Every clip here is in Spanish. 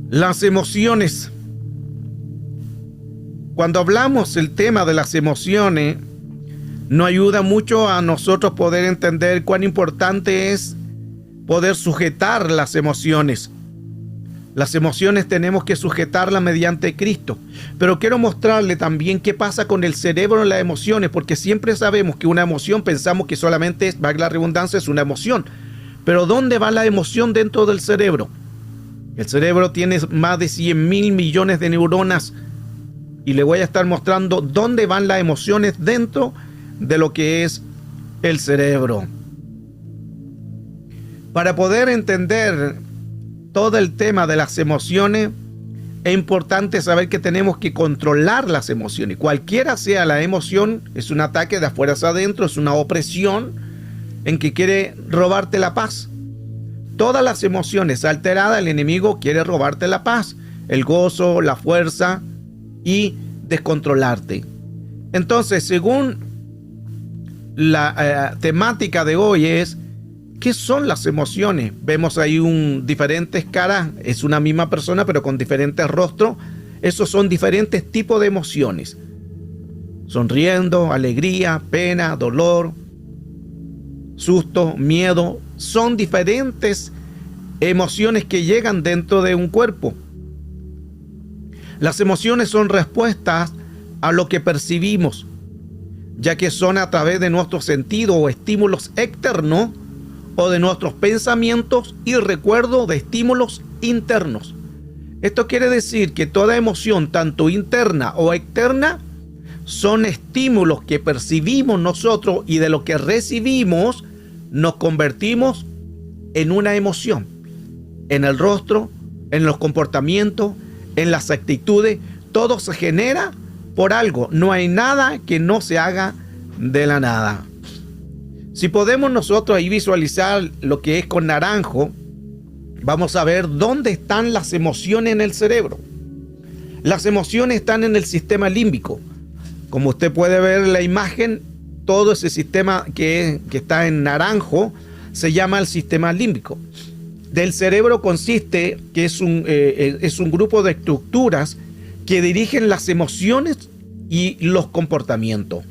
Las emociones. Cuando hablamos el tema de las emociones, nos ayuda mucho a nosotros poder entender cuán importante es poder sujetar las emociones. Las emociones tenemos que sujetarlas mediante Cristo. Pero quiero mostrarle también qué pasa con el cerebro en las emociones, porque siempre sabemos que una emoción, pensamos que solamente, valga la redundancia, es una emoción. Pero ¿dónde va la emoción dentro del cerebro? El cerebro tiene más de 100.000 millones de neuronas y le voy a estar mostrando dónde van las emociones dentro de lo que es el cerebro. Para poder entender todo el tema de las emociones, es importante saber que tenemos que controlar las emociones. Cualquiera sea la emoción, es un ataque de afuera hacia adentro, es una opresión en que quiere robarte la paz. Todas las emociones alteradas, el enemigo quiere robarte la paz, el gozo, la fuerza y descontrolarte. Entonces, según la temática de hoy es, ¿qué son las emociones? Vemos ahí diferentes caras, es una misma persona pero con diferentes rostros. Esos son diferentes tipos de emociones. Sonriendo, alegría, pena, dolor, susto, miedo. Son diferentes emociones que llegan dentro de un cuerpo. Las emociones son respuestas a lo que percibimos, ya que son a través de nuestros sentidos o estímulos externos o de nuestros pensamientos y recuerdos de estímulos internos. Esto quiere decir que toda emoción, tanto interna o externa, son estímulos que percibimos nosotros y de lo que recibimos nos convertimos en una emoción, en el rostro, en los comportamientos, en las actitudes. Todo se genera por algo. No hay nada que no se haga de la nada. Si podemos nosotros ahí visualizar lo que es con naranjo, vamos a ver dónde están las emociones en el cerebro. Las emociones están en el sistema límbico. Como usted puede ver en la imagen, todo ese sistema que está en naranjo se llama el sistema límbico. Del cerebro consiste que es un grupo de estructuras que dirigen las emociones y los comportamientos.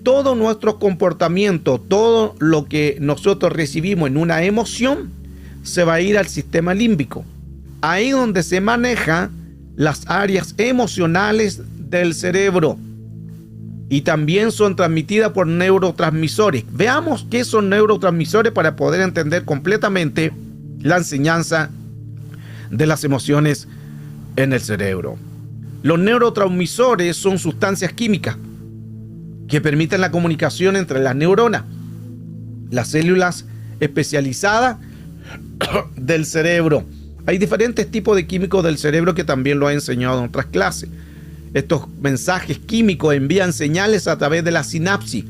Todo nuestro comportamiento, todo lo que nosotros recibimos en una emoción, se va a ir al sistema límbico. Ahí donde se manejan las áreas emocionales del cerebro. Y también son transmitidas por neurotransmisores. Veamos qué son neurotransmisores para poder entender completamente la enseñanza de las emociones en el cerebro. Los neurotransmisores son sustancias químicas que permiten la comunicación entre las neuronas, las células especializadas del cerebro. Hay diferentes tipos de químicos del cerebro que también lo he enseñado en otras clases. Estos mensajes químicos envían señales a través de la sinapsis.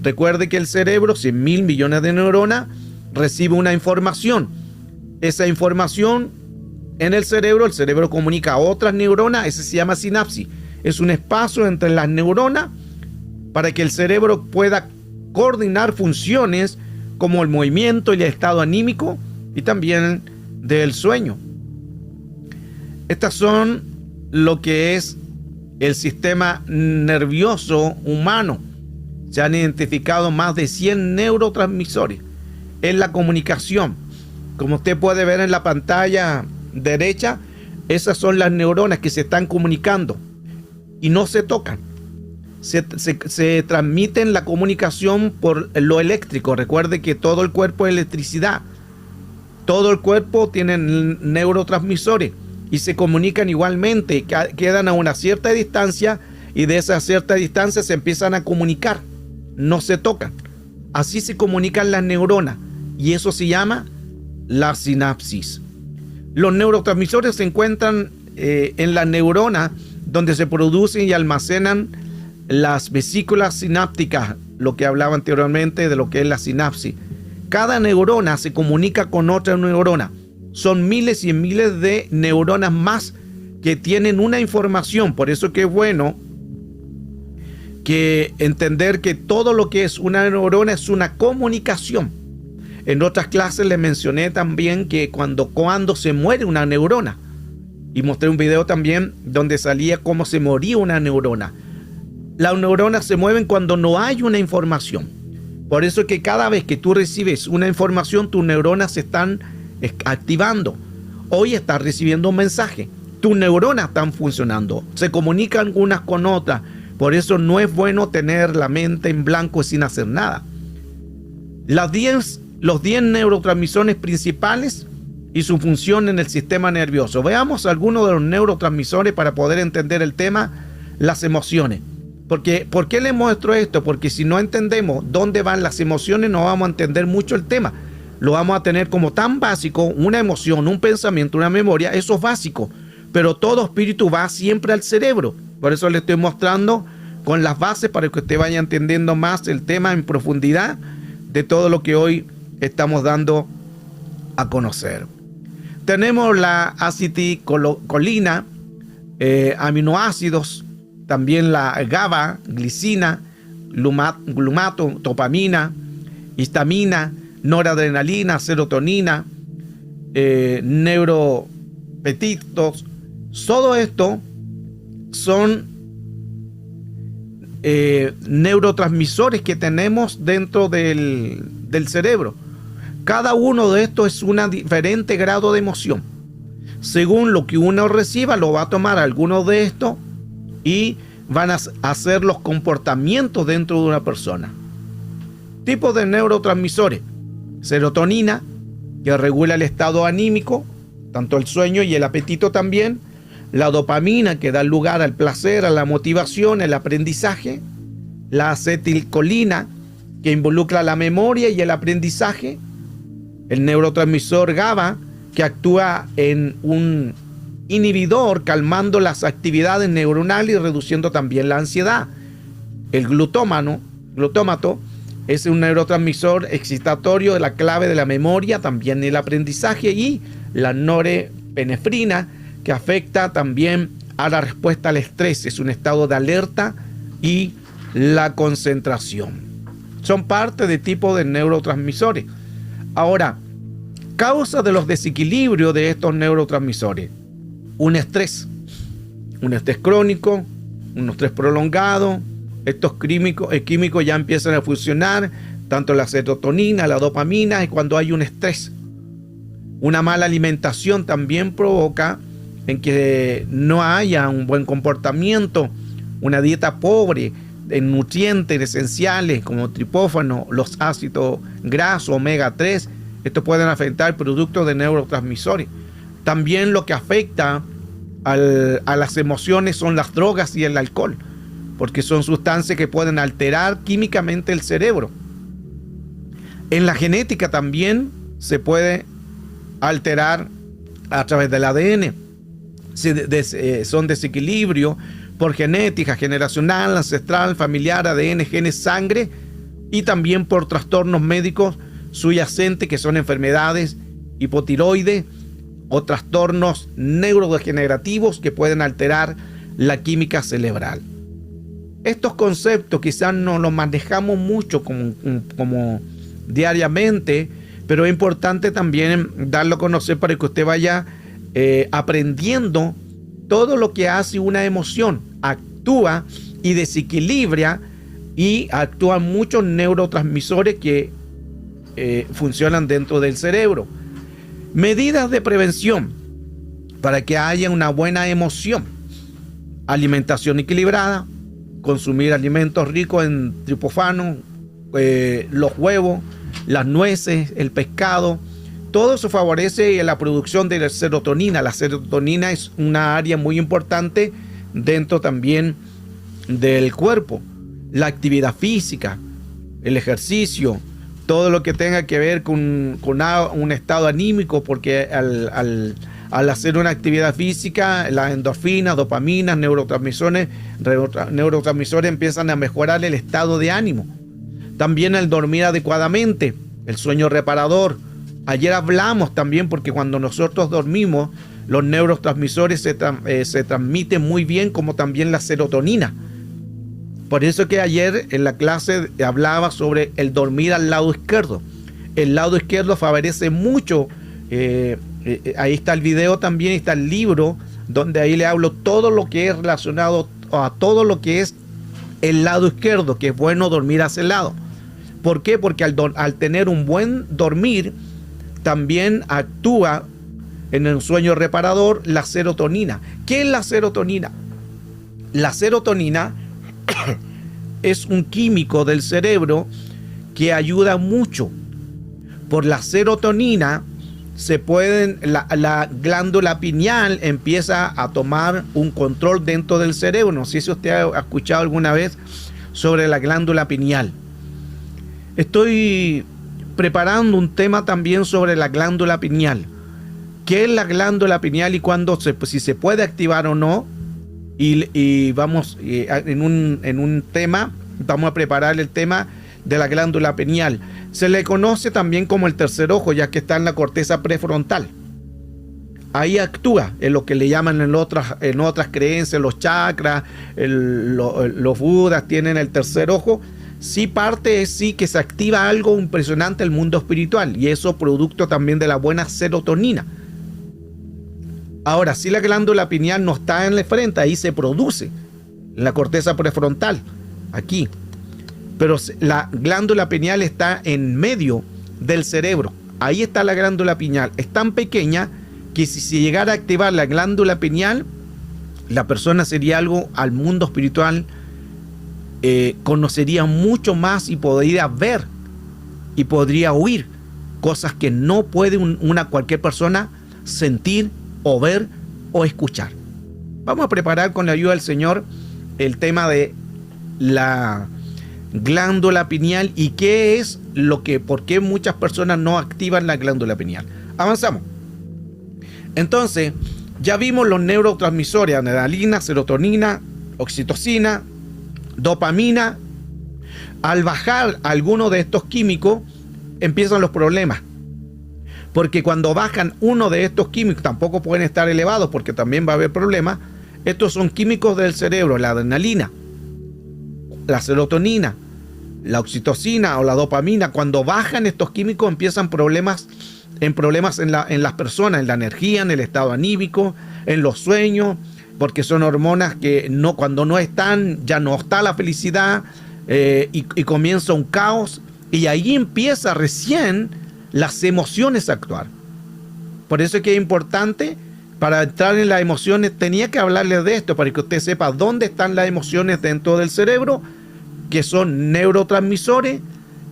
Recuerde que el cerebro, 100.000 millones de neuronas, recibe una información. Esa información en el cerebro comunica a otras neuronas, ese se llama sinapsis. Es un espacio entre las neuronas para que el cerebro pueda coordinar funciones como el movimiento y el estado anímico y también del sueño. Estas son lo que es el sistema nervioso humano. Se han identificado más de 100 neurotransmisores en la comunicación. Como usted puede ver en la pantalla derecha, esas son las neuronas que se están comunicando y no se tocan. Se transmiten la comunicación por lo eléctrico. Recuerde que todo el cuerpo es electricidad. Todo el cuerpo tiene neurotransmisores y se comunican igualmente, quedan a una cierta distancia y de esa cierta distancia se empiezan a comunicar, no se tocan. Así se comunican las neuronas y eso se llama la sinapsis. Los neurotransmisores se encuentran en las neuronas donde se producen y almacenan las vesículas sinápticas, lo que hablaba anteriormente de lo que es la sinapsis. Cada neurona se comunica con otra neurona. Son miles y miles de neuronas más que tienen una información. Por eso que es bueno que entender que todo lo que es una neurona es una comunicación. En otras clases les mencioné también que cuando se muere una neurona, Y mostré un video también donde salía cómo se moría una neurona. Las neuronas se mueven cuando no hay una información. Por eso es que cada vez que tú recibes una información, tus neuronas se están activando. Hoy estás recibiendo un mensaje. Tus neuronas están funcionando. Se comunican unas con otras. Por eso no es bueno tener la mente en blanco sin hacer nada. Los 10 neurotransmisores principales y su función en el sistema nervioso. Veamos algunos de los neurotransmisores para poder entender el tema, las emociones. ¿Por qué les muestro esto? Porque si no entendemos dónde van las emociones, no vamos a entender mucho el tema. Lo vamos a tener como tan básico, una emoción, un pensamiento, una memoria, eso es básico. Pero todo espíritu va siempre al cerebro. Por eso le estoy mostrando con las bases para que usted vaya entendiendo más el tema en profundidad de todo lo que hoy estamos dando a conocer. Tenemos la acetilcolina, aminoácidos, también la GABA, glicina, glumato, dopamina, histamina, noradrenalina, serotonina, neuropéptidos. Todo esto son neurotransmisores que tenemos dentro del cerebro. Cada uno de estos es un diferente grado de emoción. Según lo que uno reciba, lo va a tomar algunos de estos y van a hacer los comportamientos dentro de una persona. Tipos de neurotransmisores: serotonina, que regula el estado anímico, tanto el sueño y el apetito también. La dopamina, que da lugar al placer, a la motivación, el aprendizaje. La acetilcolina, que involucra la memoria y el aprendizaje. El neurotransmisor GABA, que actúa en un inhibidor, calmando las actividades neuronales y reduciendo también la ansiedad. El glutámato es un neurotransmisor excitatorio de la clave de la memoria, también el aprendizaje. Y la norepinefrina, que afecta también a la respuesta al estrés, es un estado de alerta y la concentración. Son parte de tipo de neurotransmisores. Ahora, causa de los desequilibrios de estos neurotransmisores: un estrés crónico, un estrés prolongado. Estos químicos ya empiezan a funcionar, tanto la serotonina, la dopamina, y cuando hay un estrés. Una mala alimentación también provoca en que no haya un buen comportamiento. Una dieta pobre en nutrientes esenciales como triptófano, los ácidos grasos, omega 3, estos pueden afectar productos de neurotransmisores. También lo que afecta a las emociones son las drogas y el alcohol, porque son sustancias que pueden alterar químicamente el cerebro. En la genética también se puede alterar a través del ADN. Son desequilibrios por genética generacional, ancestral, familiar, ADN, genes, sangre, y también por trastornos médicos subyacentes, que son enfermedades hipotiroides o trastornos neurodegenerativos que pueden alterar la química cerebral. Estos conceptos quizás no los manejamos mucho como diariamente, pero es importante también darlo a conocer para que usted vaya aprendiendo todo lo que hace una emoción. Actúa y desequilibra, y actúan muchos neurotransmisores que funcionan dentro del cerebro. Medidas de prevención para que haya una buena emoción: alimentación equilibrada, consumir alimentos ricos en triptófano, los huevos, las nueces, el pescado. Todo eso favorece la producción de la serotonina. La serotonina es una área muy importante dentro también del cuerpo. La actividad física, el ejercicio, todo lo que tenga que ver con un estado anímico, porque al hacer una actividad física, las endorfinas, dopaminas, neurotransmisores empiezan a mejorar el estado de ánimo. También el dormir adecuadamente, el sueño reparador. Ayer hablamos también, porque cuando nosotros dormimos, los neurotransmisores se transmiten muy bien, como también la serotonina. Por eso que ayer en la clase hablaba sobre el dormir al lado izquierdo. El lado izquierdo favorece mucho. Ahí está el video también, está el libro donde ahí le hablo todo lo que es relacionado a todo lo que es el lado izquierdo, que es bueno dormir hacia el lado. ¿Por qué? Porque al tener un buen dormir, también actúa en el sueño reparador la serotonina. ¿Qué es la serotonina? La serotonina es un químico del cerebro que ayuda mucho. Por la serotonina la glándula pineal empieza a tomar un control dentro del cerebro. No sé si usted ha escuchado alguna vez sobre la glándula pineal. Estoy preparando un tema también sobre la glándula pineal. ¿Qué es la glándula pineal y cuándo si se puede activar o no? Y vamos en un tema, vamos a preparar el tema de la glándula pineal. Se le conoce también como el tercer ojo, ya que está en la corteza prefrontal. Ahí actúa en lo que le llaman en otras creencias, los chakras, los budas tienen el tercer ojo. Sí, parte es sí que se activa algo impresionante en el mundo espiritual, y eso producto también de la buena serotonina. Ahora, si la glándula pineal no está en la frente, ahí se produce en la corteza prefrontal, aquí. Pero la glándula pineal está en medio del cerebro. Ahí está la glándula pineal. Es tan pequeña que si se llegara a activar la glándula pineal, la persona sería algo al mundo espiritual, conocería mucho más y podría ver y podría oír cosas que no puede cualquier persona sentir o ver o escuchar. Vamos a preparar con la ayuda del Señor el tema de la glándula pineal y qué es por qué muchas personas no activan la glándula pineal. Avanzamos. Entonces, ya vimos los neurotransmisores: adrenalina, serotonina, oxitocina, dopamina. Al bajar alguno de estos químicos, empiezan los problemas. Porque cuando bajan uno de estos químicos, tampoco pueden estar elevados porque también va a haber problemas. Estos son químicos del cerebro: la adrenalina, la serotonina, la oxitocina o la dopamina. Cuando bajan estos químicos empiezan problemas en las personas, en la energía, en el estado anímico, en los sueños, porque son hormonas que cuando no están, ya no está la felicidad, y comienza un caos, y ahí empieza recién las emociones a actuar. Por eso es que es importante, para entrar en las emociones, tenía que hablarles de esto, para que usted sepa dónde están las emociones dentro del cerebro, que son neurotransmisores,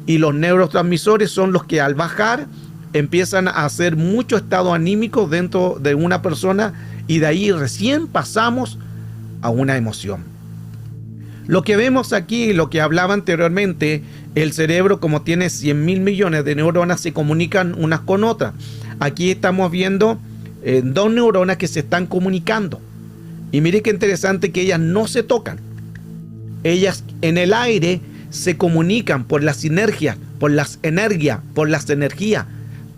y los neurotransmisores son los que al bajar empiezan a hacer mucho estado anímico dentro de una persona, y de ahí recién pasamos a una emoción. Lo que vemos aquí, lo que hablaba anteriormente, el cerebro, como tiene 100.000 millones de neuronas, se comunican unas con otras. Aquí estamos viendo dos neuronas que se están comunicando. Y mire qué interesante que ellas no se tocan. Ellas en el aire se comunican por las sinergias, por las energías.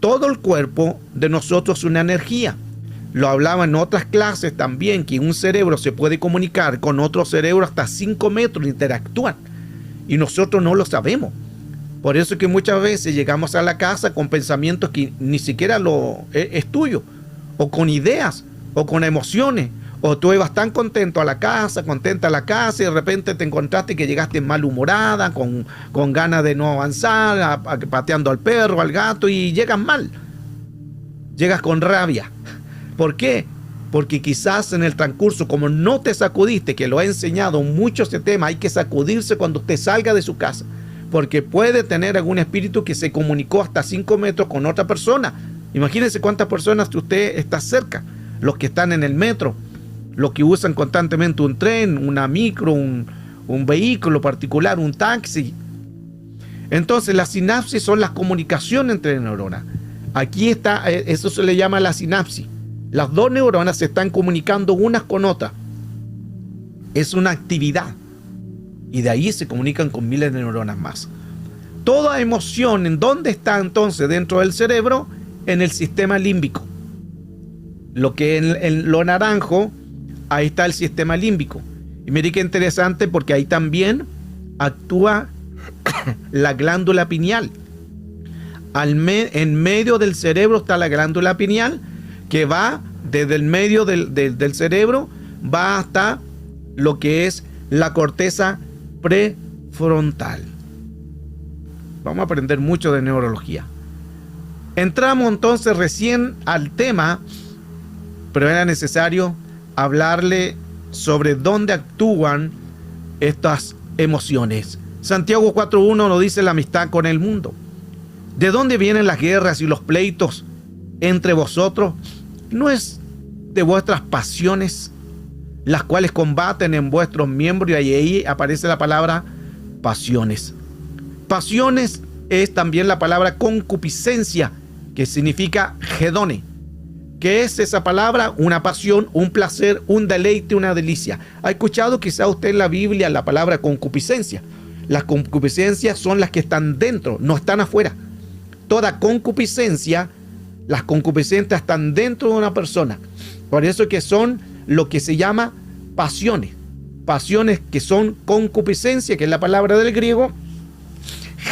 Todo el cuerpo de nosotros es una energía. Lo hablaba en otras clases también, que un cerebro se puede comunicar con otro cerebro hasta 5 metros, interactúan. Y nosotros no lo sabemos. Por eso es que muchas veces llegamos a la casa con pensamientos que ni siquiera es tuyo, o con ideas, o con emociones, o tú ibas tan contenta a la casa, y de repente te encontraste que llegaste malhumorada, con ganas de no avanzar, pateando al perro, al gato, y llegas mal. Llegas con rabia. ¿Por qué? Porque quizás en el transcurso, como no te sacudiste, que lo ha enseñado mucho este tema, hay que sacudirse cuando usted salga de su casa, porque puede tener algún espíritu que se comunicó hasta 5 metros con otra persona. Imagínense cuántas personas usted está cerca, los que están en el metro, los que usan constantemente un tren, una micro, un vehículo particular, un taxi. Entonces las sinapsis son las comunicaciones entre neuronas. Aquí está, eso se le llama la sinapsis. Las dos neuronas se están comunicando unas con otras. Es una actividad. Y de ahí se comunican con miles de neuronas más. Toda emoción, ¿en dónde está entonces dentro del cerebro? En el sistema límbico. Lo que en lo naranjo, ahí está el sistema límbico. Y mire qué interesante, porque ahí también actúa la glándula pineal. En medio del cerebro está la glándula pineal, que va desde el medio del cerebro, va hasta lo que es la corteza prefrontal. Vamos a aprender mucho de neurología. Entramos entonces recién al tema, pero era necesario hablarle sobre dónde actúan estas emociones. Santiago 4.1 nos dice la amistad con el mundo. ¿De dónde vienen las guerras y los pleitos entre vosotros? ¿No es de vuestras pasiones, las cuales combaten en vuestros miembros? Y ahí aparece la palabra pasiones. Pasiones es también la palabra concupiscencia, que significa hedone. ¿Qué es esa palabra? Una pasión, un placer, un deleite, una delicia. ¿Ha escuchado quizá usted en la Biblia la palabra concupiscencia? Las concupiscencias son las que están dentro, no están afuera. Toda concupiscencia, las concupiscencias están dentro de una persona. Por eso que son lo que se llama pasiones. Pasiones que son concupiscencia, que es la palabra del griego,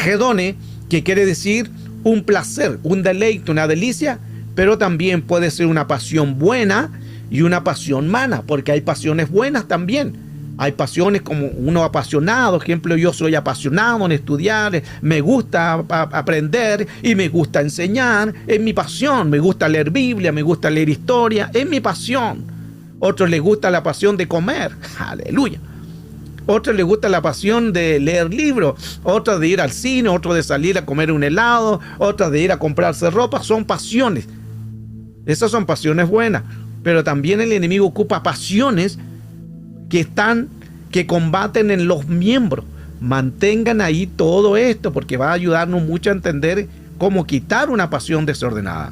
hedone, que quiere decir un placer, un deleite, una delicia, pero también puede ser una pasión buena y una pasión mala, porque hay pasiones buenas también. Hay pasiones como uno apasionado, por ejemplo, yo soy apasionado en estudiar, me gusta aprender y me gusta enseñar, es mi pasión, me gusta leer Biblia, me gusta leer historia, es mi pasión. Otros les gusta la pasión de comer, aleluya. Otros les gusta la pasión de leer libros, otros de ir al cine, otros de salir a comer un helado, otros de ir a comprarse ropa, son pasiones. Esas son pasiones buenas, pero también el enemigo ocupa pasiones que combaten en los miembros. Mantengan ahí todo esto porque va a ayudarnos mucho a entender cómo quitar una pasión desordenada.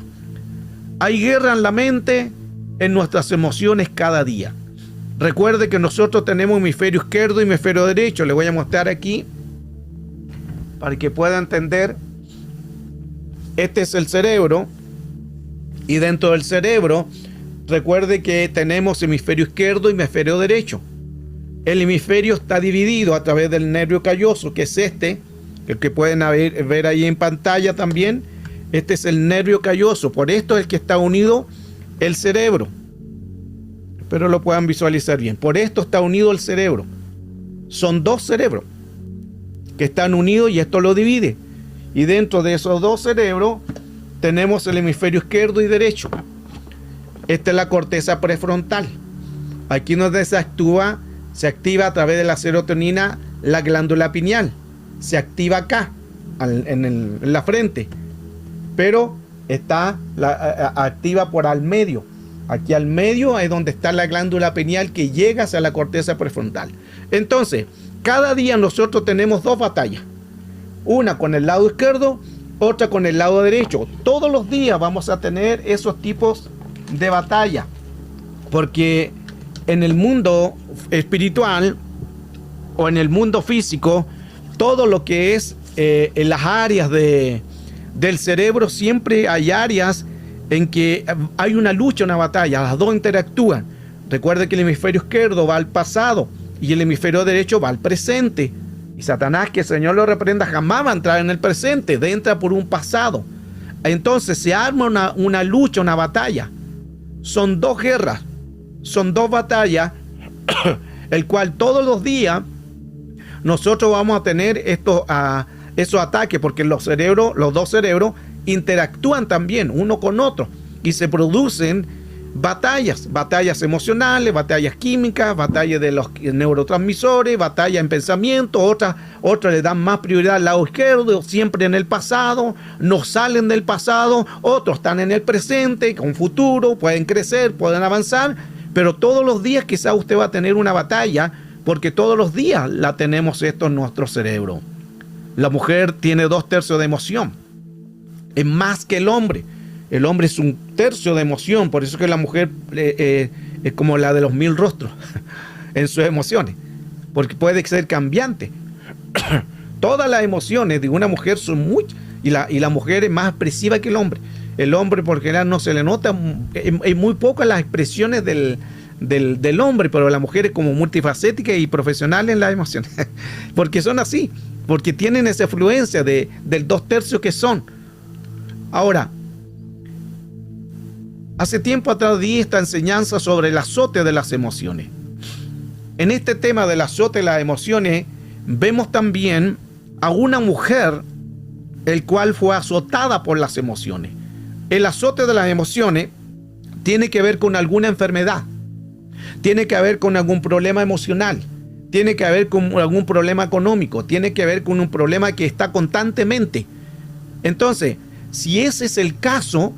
Hay guerra en la mente, en nuestras emociones cada día. Recuerde que nosotros tenemos hemisferio izquierdo y hemisferio derecho. Le voy a mostrar aquí para que pueda entender. Este es el cerebro y dentro del cerebro recuerde que tenemos hemisferio izquierdo y hemisferio derecho. El hemisferio está dividido a través del nervio calloso, que es este, el que pueden ver ahí en pantalla también. Este es el nervio calloso, por esto es el que está unido el cerebro. Espero lo puedan visualizar bien. Por esto está unido el cerebro. Son dos cerebros que están unidos y esto lo divide. Y dentro de esos dos cerebros tenemos el hemisferio izquierdo y derecho. Esta es la corteza prefrontal. Aquí donde se activa a través de la serotonina la glándula pineal. Se activa acá, en la frente. Pero está activa por al medio. Aquí al medio es donde está la glándula pineal que llega hacia la corteza prefrontal. Entonces, cada día nosotros tenemos dos batallas. Una con el lado izquierdo, otra con el lado derecho. Todos los días vamos a tener esos tipos de batalla. Porque en el mundo espiritual o en el mundo físico, todo lo que es en las áreas del cerebro, siempre hay áreas en que hay una lucha, una batalla, las dos interactúan. Recuerde que el hemisferio izquierdo va al pasado y el hemisferio derecho va al presente. Y Satanás, que el Señor lo reprenda, jamás va a entrar en el presente, entra por un pasado. Entonces se arma una lucha, una batalla. Son dos guerras, son dos batallas, el cual todos los días nosotros vamos a tener esos ataques, porque los dos cerebros interactúan también uno con otro y se producen batallas emocionales, batallas químicas, batallas de los neurotransmisores, batallas en pensamiento. Otras le dan más prioridad al lado izquierdo, siempre en el pasado, no salen del pasado. Otros están en el presente, con futuro, pueden crecer, pueden avanzar, pero todos los días quizá usted va a tener una batalla, porque todos los días la tenemos esto en nuestro cerebro. La mujer tiene 2/3 de emoción, es más que el hombre. El hombre es 1/3 de emoción, por eso que la mujer es como la de los 1000 rostros en sus emociones, porque puede ser cambiante. Todas las emociones de una mujer son muchas, y la mujer es más expresiva que el hombre. El hombre por general no se le nota, hay muy pocas las expresiones del hombre, pero la mujer es como multifacética y profesional en las emociones, porque son así, porque tienen esa influencia del 2/3 que son. Ahora, Hace tiempo atrás di esta enseñanza sobre el azote de las emociones. En este tema del azote de las emociones, vemos también a una mujer el cual fue azotada por las emociones. El azote de las emociones tiene que ver con alguna enfermedad, tiene que ver con algún problema emocional, tiene que ver con algún problema económico, tiene que ver con un problema que está constantemente. Entonces, si ese es el caso,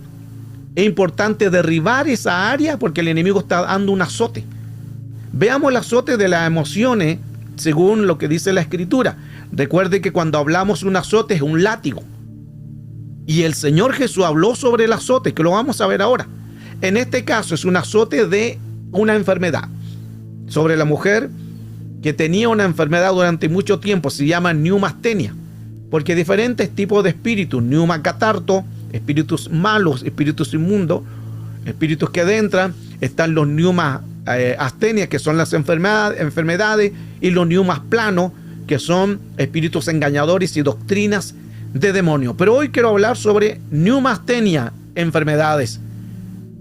es importante derribar esa área porque el enemigo está dando un azote. Veamos el azote de las emociones según lo que dice la Escritura. Recuerde que cuando hablamos de un azote es un látigo. Y el Señor Jesús habló sobre el azote, que lo vamos a ver ahora. En este caso es un azote de una enfermedad. Sobre la mujer que tenía una enfermedad durante mucho tiempo, se llama neumastenia. Porque diferentes tipos de espíritus, neumacatarto, espíritus malos, espíritus inmundos, espíritus que adentran, están los neumastenias, que son las enfermedades, y los neumas planos, que son espíritus engañadores y doctrinas de demonio. Pero hoy quiero hablar sobre neumastenia, enfermedades.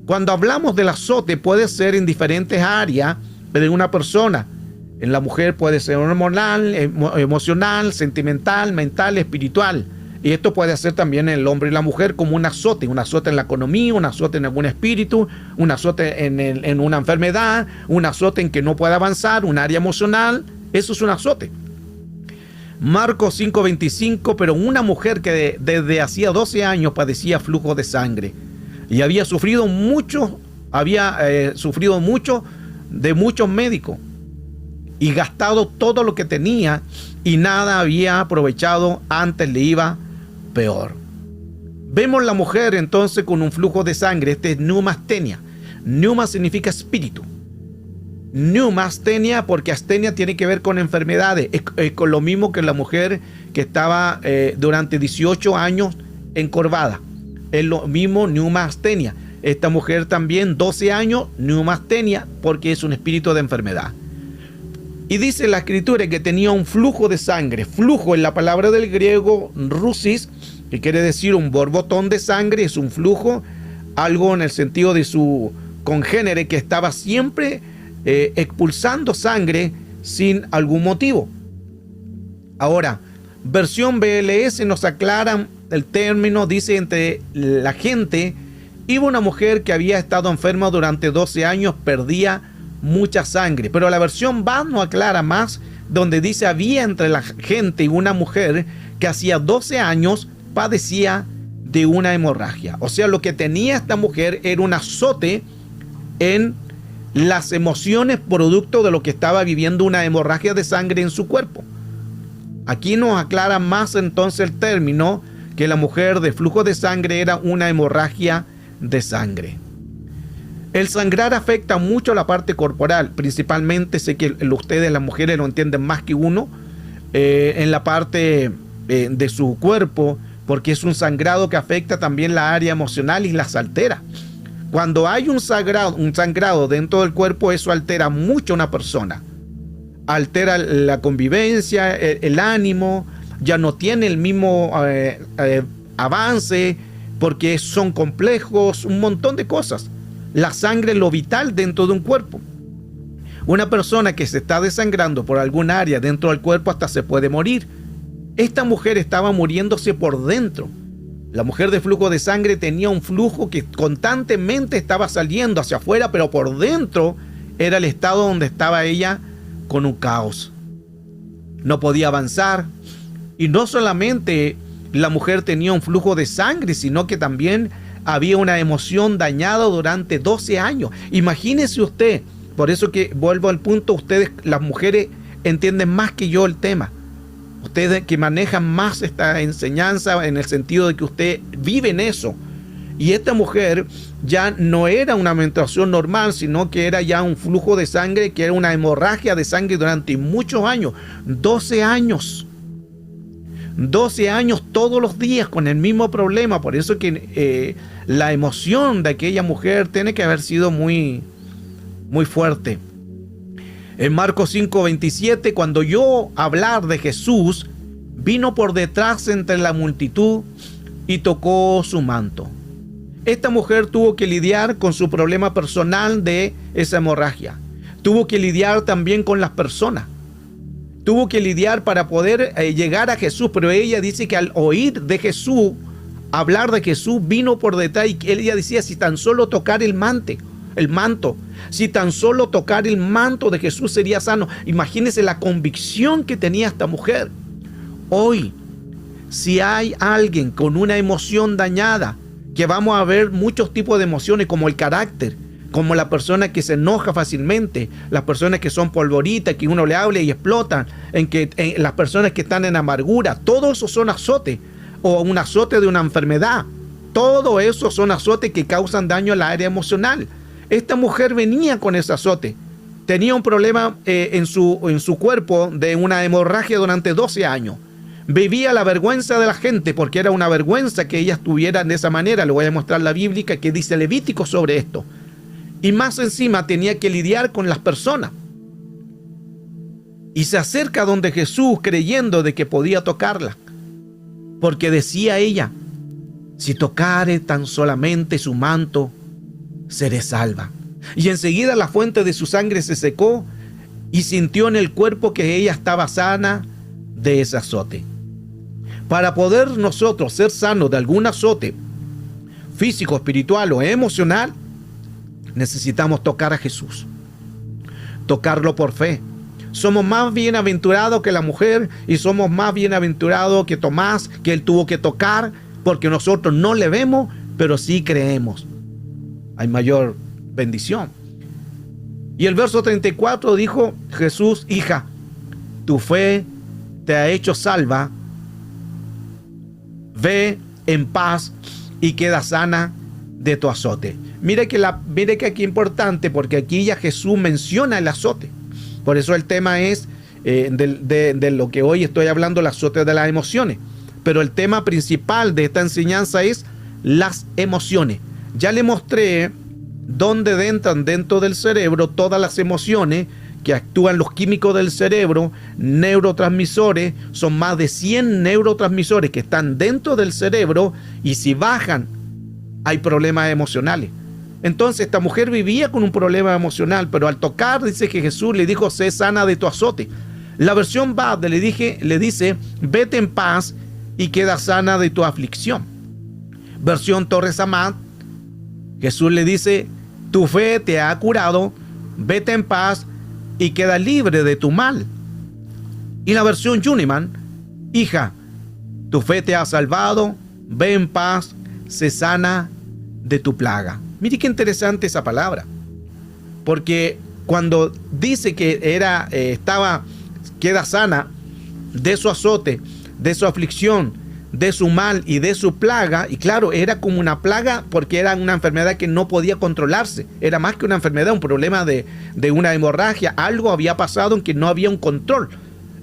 Cuando hablamos del azote puede ser en diferentes áreas de una persona. En la mujer puede ser hormonal, emocional, sentimental, mental, espiritual. Y esto puede ser también en el hombre y la mujer como un azote en la economía, un azote en algún espíritu, un azote en una enfermedad, un azote en que no puede avanzar, un área emocional. Eso es un azote. Marcos 5:25, pero una mujer que desde hacía 12 años padecía flujo de sangre y había sufrido mucho de muchos médicos y gastado todo lo que tenía y nada había aprovechado, antes le iba peor. Vemos la mujer entonces con un flujo de sangre. Este es neumastenia. Neuma significa espíritu. Neumastenia, porque astenia tiene que ver con enfermedades. Es con lo mismo que la mujer que estaba durante 18 años encorvada. Es lo mismo, neumastenia. Esta mujer también 12 años, neumastenia, porque es un espíritu de enfermedad. Y dice la Escritura que tenía un flujo de sangre. Flujo en la palabra del griego rusis, que quiere decir un borbotón de sangre, es un flujo, algo en el sentido de su congénere que estaba siempre expulsando sangre sin algún motivo. Ahora, versión BLS nos aclaran el término, dice entre la gente, iba una mujer que había estado enferma durante 12 años, perdía mucha sangre. Pero la versión BAN no aclara más, donde dice había entre la gente y una mujer que hacía 12 años padecía de una hemorragia. O sea, lo que tenía esta mujer era un azote en las emociones producto de lo que estaba viviendo, una hemorragia de sangre en su cuerpo. Aquí nos aclara más entonces el término que la mujer de flujo de sangre era una hemorragia de sangre. El sangrar afecta mucho la parte corporal, principalmente, sé que ustedes las mujeres lo entienden más que uno, en la parte de su cuerpo, porque es un sangrado que afecta también la área emocional y las altera. Cuando hay un sangrado dentro del cuerpo, eso altera mucho a una persona. Altera la convivencia, el ánimo, ya no tiene el mismo avance, porque son complejos, un montón de cosas. La sangre es lo vital dentro de un cuerpo. Una persona que se está desangrando por algún área dentro del cuerpo hasta se puede morir. Esta mujer estaba muriéndose por dentro. La mujer de flujo de sangre tenía un flujo que constantemente estaba saliendo hacia afuera, pero por dentro era el estado donde estaba ella con un caos. No podía avanzar. Y no solamente la mujer tenía un flujo de sangre, sino que también había una emoción dañada durante 12 años. Imagínese usted, por eso que vuelvo al punto, ustedes, las mujeres, entienden más que yo el tema. Ustedes que manejan más esta enseñanza en el sentido de que usted vive en eso. Y esta mujer ya no era una menstruación normal, sino que era ya un flujo de sangre, que era una hemorragia de sangre durante muchos años. 12 años. 12 años todos los días con el mismo problema. Por eso que la emoción de aquella mujer tiene que haber sido muy, muy fuerte. En Marcos 5:27, cuando oyó hablar de Jesús, vino por detrás entre la multitud y tocó su manto. Esta mujer tuvo que lidiar con su problema personal de esa hemorragia. Tuvo que lidiar también con las personas. Tuvo que lidiar para poder llegar a Jesús, pero ella dice que al oír de Jesús, hablar de Jesús, vino por detrás y ella decía, si tan solo tocar el manto, si tan solo tocar el manto de Jesús sería sano. Imagínense la convicción que tenía esta mujer. Hoy, si hay alguien con una emoción dañada, que vamos a ver muchos tipos de emociones como el carácter, como la persona que se enoja fácilmente, las personas que son polvoritas, que uno le habla y explotan, las personas que están en amargura, todo eso son azotes, o un azote de una enfermedad. Todo eso son azotes que causan daño al área emocional. Esta mujer venía con ese azote. Tenía un problema en su cuerpo de una hemorragia durante 12 años. Vivía la vergüenza de la gente porque era una vergüenza que ella estuviera de esa manera. Le voy a mostrar la Biblia que dice Levítico sobre esto. Y más encima tenía que lidiar con las personas. Y se acerca donde Jesús creyendo de que podía tocarla. Porque decía ella, si tocare tan solamente su manto, seré salva. Y enseguida la fuente de su sangre se secó y sintió en el cuerpo que ella estaba sana de ese azote. Para poder nosotros ser sanos de algún azote físico, espiritual o emocional, necesitamos tocar a Jesús, tocarlo por fe. Somos más bienaventurados que la mujer y somos más bienaventurados que Tomás, que él tuvo que tocar porque nosotros no le vemos, pero sí creemos. Hay mayor bendición. Y el verso 34 dijo Jesús, hija, tu fe te ha hecho salva, ve en paz y queda sana de tu azote. Mire que aquí es importante porque aquí ya Jesús menciona el azote. Por eso el tema es de lo que hoy estoy hablando, el azote de las emociones. Pero el tema principal de esta enseñanza es las emociones. Ya le mostré dónde entran dentro del cerebro todas las emociones que actúan los químicos del cerebro, neurotransmisores. Son más de 100 neurotransmisores que están dentro del cerebro y si bajan hay problemas emocionales. Entonces esta mujer vivía con un problema emocional, pero al tocar dice que Jesús le dijo, sé sana de tu azote. La versión Bad le dice, vete en paz y queda sana de tu aflicción. Versión Torres Amat, Jesús le dice, tu fe te ha curado, vete en paz y queda libre de tu mal. Y la versión Juniman, hija, tu fe te ha salvado, ve en paz, sé sana de tu plaga. Mire qué interesante esa palabra, porque cuando dice que queda sana de su azote, de su aflicción, de su mal y de su plaga, y claro, era como una plaga porque era una enfermedad que no podía controlarse, era más que una enfermedad, un problema de una hemorragia, algo había pasado en que no había un control.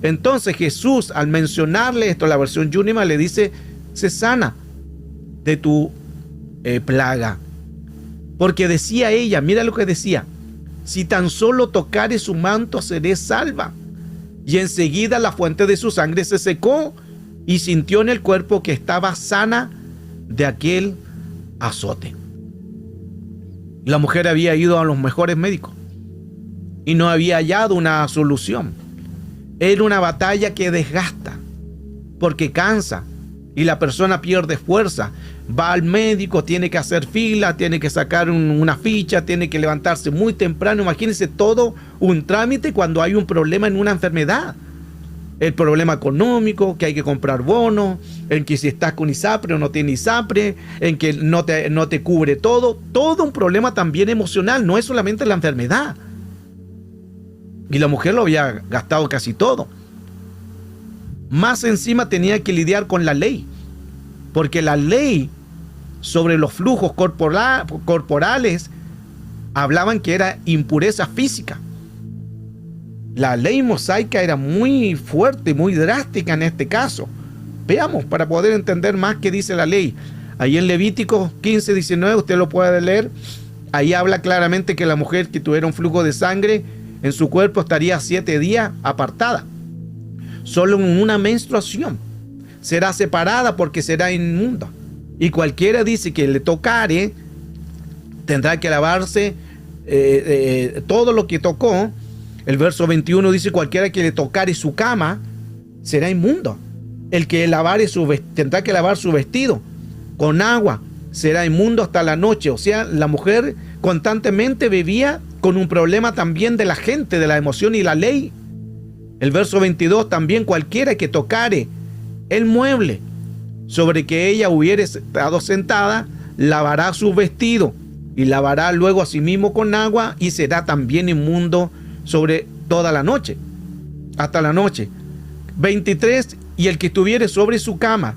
Entonces Jesús, al mencionarle esto, la versión Yunima le dice, se sana de tu plaga. Porque decía ella, mira lo que decía, si tan solo tocare su manto seré salva. Y enseguida la fuente de su sangre se secó y sintió en el cuerpo que estaba sana de aquel azote. La mujer había ido a los mejores médicos y no había hallado una solución. Era una batalla que desgasta porque cansa y la persona pierde fuerza. Va al médico, tiene que hacer fila, tiene que sacar una ficha, tiene que levantarse muy temprano. Imagínense todo un trámite cuando hay un problema en una enfermedad. El problema económico, que hay que comprar bonos, en que si estás con ISAPRE o no tienes ISAPRE, en que no te cubre todo un problema también emocional, no es solamente la enfermedad. Y la mujer lo había gastado casi todo. Más encima tenía que lidiar con la ley, porque la ley sobre los flujos corporales hablaban que era impureza física. La ley mosaica era muy fuerte, muy drástica en este caso. Veamos para poder entender más qué dice la ley. Ahí en Levítico 15:19, usted lo puede leer. Ahí habla claramente que la mujer que tuviera un flujo de sangre en su cuerpo estaría 7 días apartada. Solo en una menstruación será separada porque será inmunda. Y cualquiera dice que le tocare, tendrá que lavarse todo lo que tocó. El verso 21 dice: cualquiera que le tocare su cama será inmundo. El que lavare tendrá que lavar su vestido con agua, será inmundo hasta la noche. O sea, la mujer constantemente vivía con un problema también de la gente, de la emoción y la ley. El verso 22 también: cualquiera que tocare el mueble sobre que ella hubiere estado sentada, lavará su vestido y lavará luego a sí mismo con agua, y será también inmundo sobre toda la noche, hasta la noche. 23: y el que estuviere sobre su cama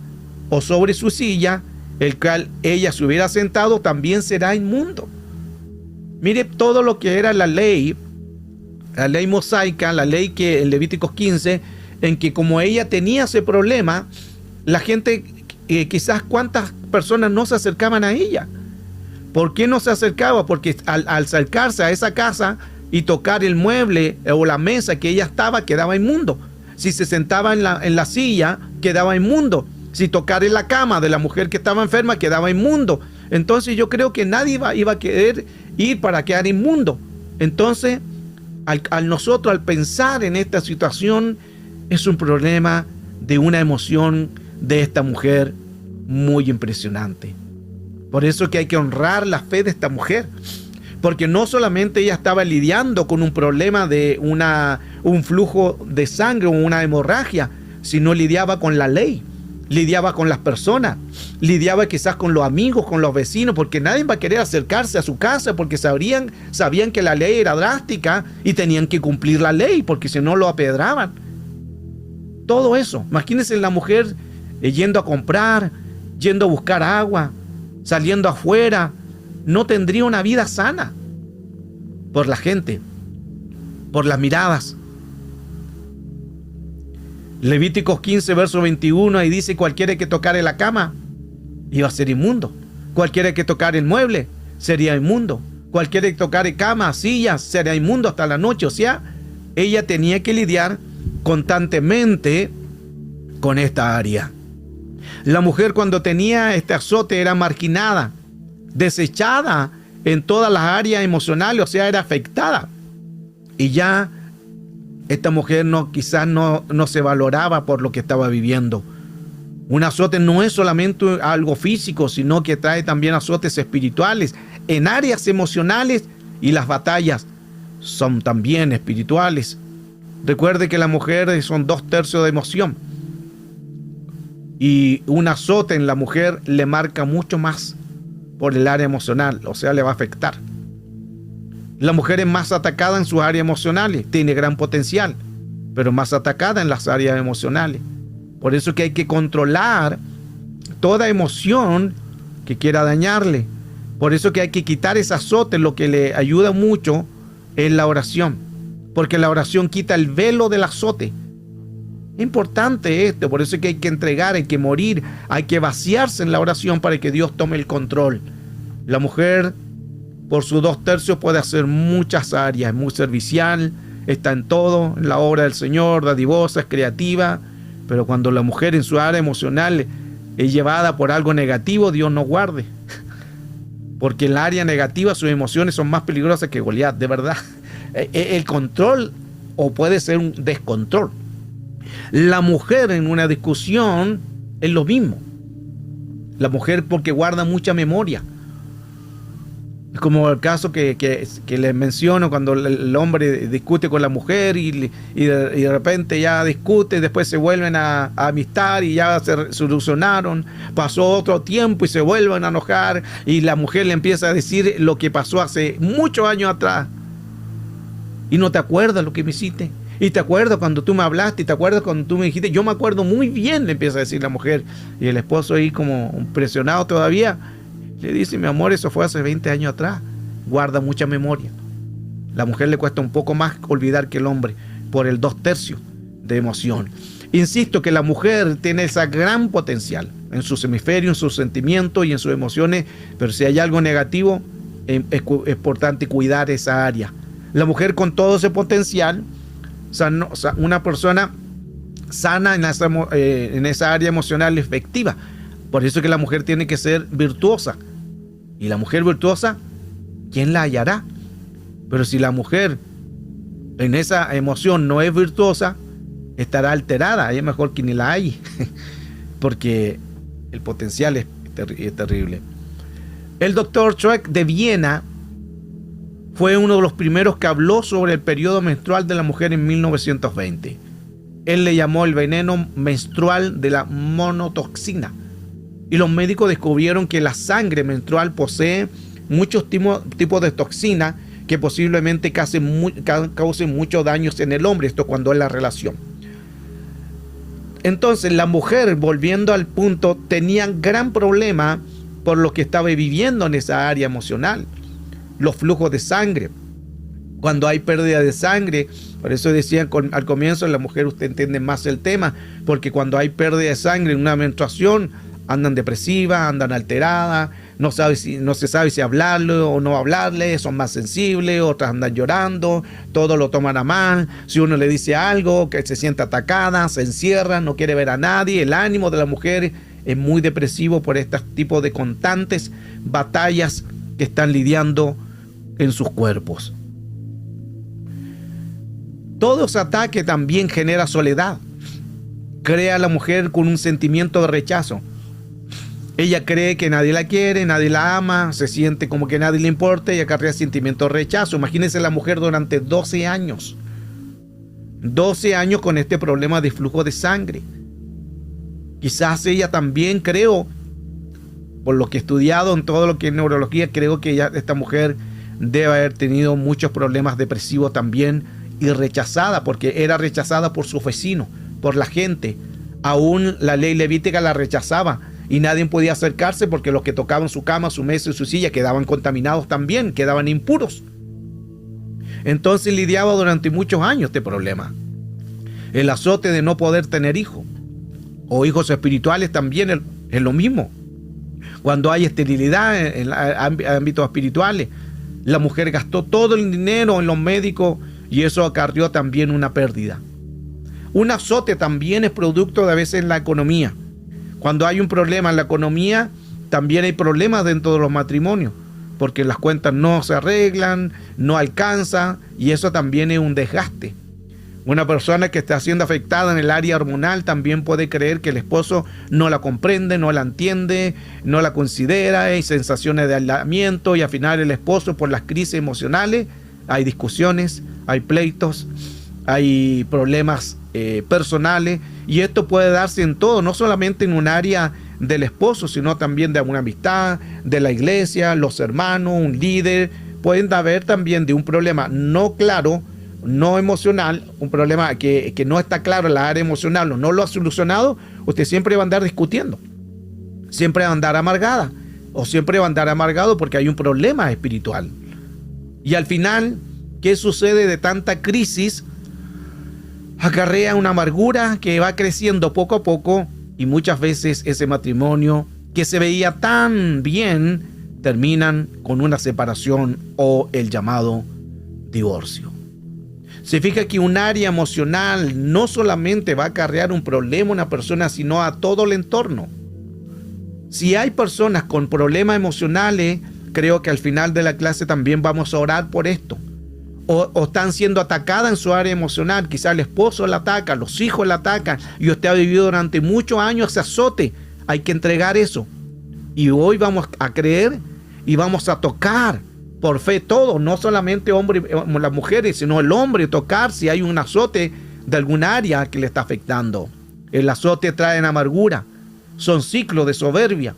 o sobre su silla, el cual ella se hubiera sentado, también será inmundo. Mire todo lo que era la ley mosaica, la ley que en Levíticos 15, en que como ella tenía ese problema, la gente, quizás cuántas personas no se acercaban a ella. ¿Por qué no se acercaba? Porque al acercarse a esa casa y tocar el mueble o la mesa que ella estaba, quedaba inmundo. Si se sentaba en la silla, quedaba inmundo. Si tocar en la cama de la mujer que estaba enferma, quedaba inmundo. Entonces yo creo que nadie iba a querer ir para quedar inmundo. Entonces, nosotros al pensar en esta situación, es un problema de una emoción de esta mujer muy impresionante. Por eso que hay que honrar la fe de esta mujer, porque no solamente ella estaba lidiando con un problema de un flujo de sangre o una hemorragia, sino lidiaba con la ley, lidiaba con las personas, lidiaba quizás con los amigos, con los vecinos, porque nadie va a querer acercarse a su casa porque sabían que la ley era drástica y tenían que cumplir la ley, porque si no lo apedraban. Todo eso, imagínense la mujer yendo a comprar, yendo a buscar agua, saliendo afuera, no tendría una vida sana por la gente, por las miradas. Levíticos 15, verso 21, ahí dice: cualquiera que tocare la cama iba a ser inmundo. Cualquiera que tocare el mueble sería inmundo. Cualquiera que tocare cama, sillas, sería inmundo hasta la noche. O sea, ella tenía que lidiar constantemente con esta área. La mujer, cuando tenía este azote, era marginada, desechada en todas las áreas emocionales, o sea, era afectada. Y ya esta mujer quizás no se valoraba por lo que estaba viviendo. Un azote no es solamente algo físico, sino que trae también azotes espirituales en áreas emocionales, y las batallas son también espirituales. Recuerde que la mujer son 2/3 de emoción, y un azote en la mujer le marca mucho más por el área emocional, o sea, le va a afectar. La mujer es más atacada en sus áreas emocionales, tiene gran potencial, pero más atacada en las áreas emocionales. Por eso que hay que controlar toda emoción que quiera dañarle. Por eso que hay que quitar ese azote. Lo que le ayuda mucho es la oración, porque la oración quita el velo del azote. Es importante esto, por eso es que hay que entregar, hay que morir, hay que vaciarse en la oración para que Dios tome el control. La mujer, por sus 2/3, puede hacer muchas áreas, es muy servicial, está en todo, en la obra del Señor, dadivosa, es creativa, pero cuando la mujer en su área emocional es llevada por algo negativo, Dios nos guarde. Porque en la área negativa sus emociones son más peligrosas que Goliat, de verdad. El control, o puede ser un descontrol. La mujer en una discusión es lo mismo. La mujer, porque guarda mucha memoria. Es como el caso que les menciono, cuando el hombre discute con la mujer y de repente ya discute, después se vuelven a amistar y ya se solucionaron. Pasó otro tiempo y se vuelven a enojar, y la mujer le empieza a decir lo que pasó hace muchos años atrás. Y no te acuerdas lo que me hiciste. Y te acuerdas cuando tú me hablaste, y te acuerdas cuando tú me dijiste. Yo me acuerdo muy bien, le empieza a decir la mujer. Y el esposo ahí como impresionado todavía, le dice: mi amor, eso fue hace 20 años atrás. Guarda mucha memoria. La mujer le cuesta un poco más olvidar que el hombre, por el 2/3 de emoción. Insisto que la mujer tiene ese gran potencial en sus hemisferios, en sus sentimientos y en sus emociones, pero si hay algo negativo, es importante cuidar esa área. La mujer con todo ese potencial, una persona sana en esa área emocional efectiva. Por eso que la mujer tiene que ser virtuosa. Y la mujer virtuosa, ¿quién la hallará? Pero si la mujer en esa emoción no es virtuosa, estará alterada. Ahí es mejor que ni la hay, porque el potencial es terrible. El doctor Schweck de Viena fue uno de los primeros que habló sobre el periodo menstrual de la mujer en 1920. Él le llamó el veneno menstrual de la monotoxina. Y los médicos descubrieron que la sangre menstrual posee muchos tipos de toxina que posiblemente causen muchos daños en el hombre. Esto cuando es la relación. Entonces la mujer, volviendo al punto, tenía gran problema por lo que estaba viviendo en esa área emocional. Los flujos de sangre. Cuando hay pérdida de sangre, por eso decían al comienzo, la mujer usted entiende más el tema, porque cuando hay pérdida de sangre en una menstruación, andan depresivas, andan alteradas, no se sabe si hablarle o no hablarle, son más sensibles, otras andan llorando, todo lo toman a mal. Si uno le dice algo, que se siente atacada, se encierra, no quiere ver a nadie. El ánimo de la mujer es muy depresivo por este tipo de constantes batallas que están lidiando en sus cuerpos. Todo ese ataque también genera soledad. Crea a la mujer con un sentimiento de rechazo. Ella cree que nadie la quiere, nadie la ama, se siente como que nadie le importa y acarrea sentimiento de rechazo. Imagínense la mujer durante 12 años. 12 años con este problema de flujo de sangre. Quizás ella también, creo, por lo que he estudiado en todo lo que es neurología, creo que esta mujer debe haber tenido muchos problemas depresivos también y rechazada, porque era rechazada por su vecino, por la gente. Aún la ley levítica la rechazaba y nadie podía acercarse porque los que tocaban su cama, su mesa y su silla quedaban contaminados también, quedaban impuros. Entonces lidiaba durante muchos años este problema. El azote de no poder tener hijos o hijos espirituales también es lo mismo. Cuando hay esterilidad en ámbitos espirituales, la mujer gastó todo el dinero en los médicos y eso acarreó también una pérdida. Un azote también es producto de a veces en la economía. Cuando hay un problema en la economía, también hay problemas dentro de los matrimonios, porque las cuentas no se arreglan, no alcanza, y eso también es un desgaste. Una persona que está siendo afectada en el área hormonal también puede creer que el esposo no la comprende, no la entiende, no la considera, hay sensaciones de aislamiento y al final el esposo, por las crisis emocionales, hay discusiones, hay pleitos, hay problemas personales, y esto puede darse en todo, no solamente en un área del esposo, sino también de una amistad, de la iglesia, los hermanos, un líder. Pueden haber también de un problema no claro, no emocional, un problema que no está claro en la área emocional o no lo ha solucionado. Usted siempre va a andar discutiendo, siempre va a andar amargada o siempre va a andar amargado porque hay un problema espiritual. Y al final, ¿qué sucede de tanta crisis? Acarrea una amargura que va creciendo poco a poco y muchas veces ese matrimonio que se veía tan bien terminan con una separación o el llamado divorcio. Se fija que un área emocional no solamente va a acarrear un problema a una persona, sino a todo el entorno. Si hay personas con problemas emocionales, creo que al final de la clase también vamos a orar por esto. O están siendo atacadas en su área emocional, quizás el esposo la ataca, los hijos la atacan, y usted ha vivido durante muchos años ese azote. Hay que entregar eso. Y hoy vamos a creer y vamos a tocar por fe todo, no solamente las mujeres, sino el hombre, tocar si hay un azote de algún área que le está afectando. El azote trae amargura, son ciclos de soberbia.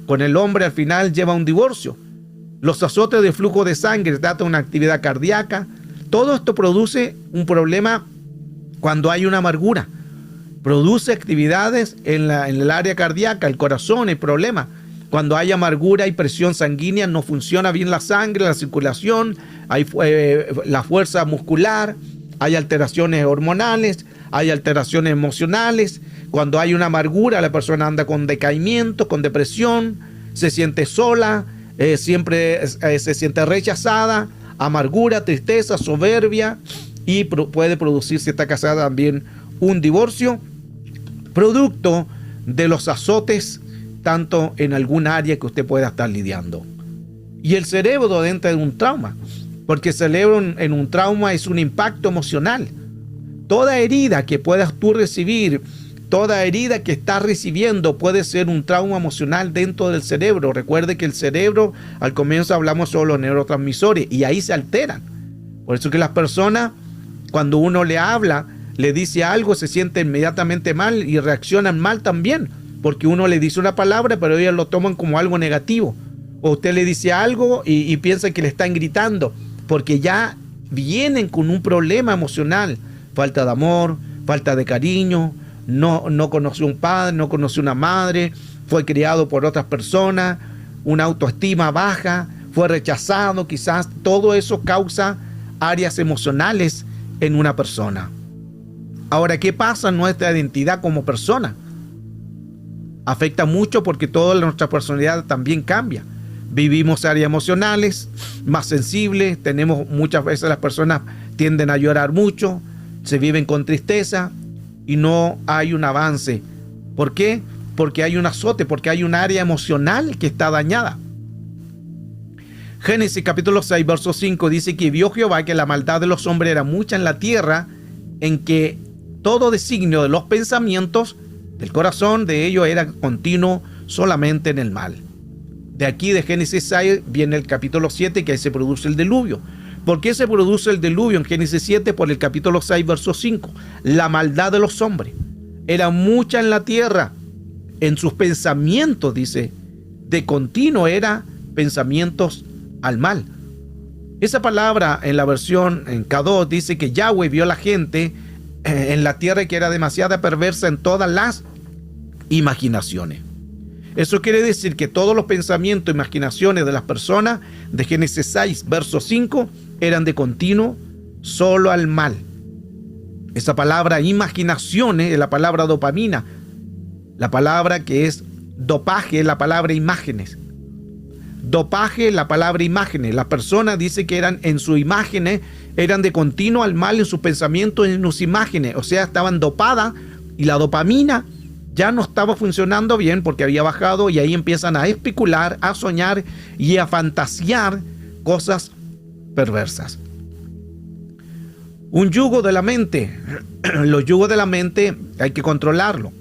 Con el hombre al final lleva un divorcio. Los azotes de flujo de sangre tratan una actividad cardíaca. Todo esto produce un problema cuando hay una amargura. Produce actividades en el área cardíaca, el corazón, el problema. Cuando hay amargura y presión sanguínea, no funciona bien la sangre, la circulación, hay la fuerza muscular, hay alteraciones hormonales, hay alteraciones emocionales. Cuando hay una amargura, la persona anda con decaimiento, con depresión, se siente sola, siempre se siente rechazada, amargura, tristeza, soberbia, y puede producir, si está casada, también un divorcio, producto de los azotes tanto en algún área que usted pueda estar lidiando. Y el cerebro dentro de un trauma, porque el cerebro en un trauma es un impacto emocional. Toda herida que puedas tú recibir, toda herida que estás recibiendo puede ser un trauma emocional dentro del cerebro. Recuerde que el cerebro, al comienzo hablamos sobre los neurotransmisores y ahí se alteran. Por eso que las personas, cuando uno le habla, le dice algo, se sienten inmediatamente mal y reaccionan mal también, porque uno le dice una palabra, pero ellos lo toman como algo negativo. O usted le dice algo y piensa que le están gritando, porque ya vienen con un problema emocional, falta de amor, falta de cariño, no conoció un padre, no conoció una madre, fue criado por otras personas, una autoestima baja, fue rechazado, quizás todo eso causa áreas emocionales en una persona. Ahora, ¿qué pasa en nuestra identidad como persona? Afecta mucho porque toda nuestra personalidad también cambia. Vivimos áreas emocionales más sensibles, muchas veces las personas tienden a llorar mucho, se viven con tristeza y no hay un avance. ¿Por qué? Porque hay un azote, porque hay un área emocional que está dañada. Génesis capítulo 6, verso 5 dice que vio Jehová que la maldad de los hombres era mucha en la tierra, en que todo designio de los pensamientos del corazón de ellos era continuo solamente en el mal. De aquí de Génesis 6 viene el capítulo 7, que ahí se produce el diluvio. ¿Por qué se produce el diluvio en Génesis 7? Por el capítulo 6, verso 5. La maldad de los hombres era mucha en la tierra, en sus pensamientos, dice, de continuo era pensamientos al mal. Esa palabra en la versión en K2 dice que Yahweh vio a la gente en la tierra que era demasiado perversa en todas las imaginaciones. Eso quiere decir que todos los pensamientos e imaginaciones de las personas de Génesis 6, verso 5 eran de continuo solo al mal. Esa palabra imaginaciones es la palabra dopamina. La palabra que es dopaje es la palabra imágenes. Dopaje es la palabra imágenes. Las personas dice que eran en sus imágenes, eran de continuo al mal en sus pensamientos, en sus imágenes. O sea, estaban dopadas y la dopamina ya no estaba funcionando bien porque había bajado y ahí empiezan a especular, a soñar y a fantasear cosas perversas. Un yugo de la mente. Los yugos de la mente hay que controlarlo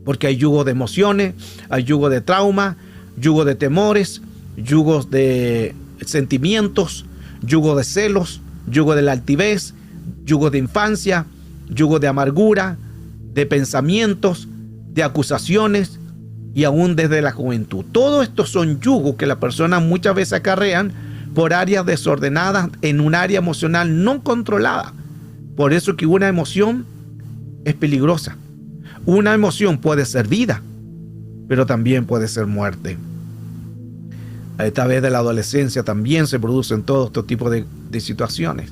porque hay yugo de emociones, hay yugo de trauma, yugo de temores, yugos de sentimientos, yugo de celos, yugo de la altivez, yugo de infancia, yugo de amargura, de pensamientos, de acusaciones y aún desde la juventud. Todo esto son yugos que las personas muchas veces acarrean por áreas desordenadas en un área emocional no controlada. Por eso que una emoción es peligrosa. Una emoción puede ser vida, pero también puede ser muerte. A través de la adolescencia también se producen todos estos tipos de situaciones.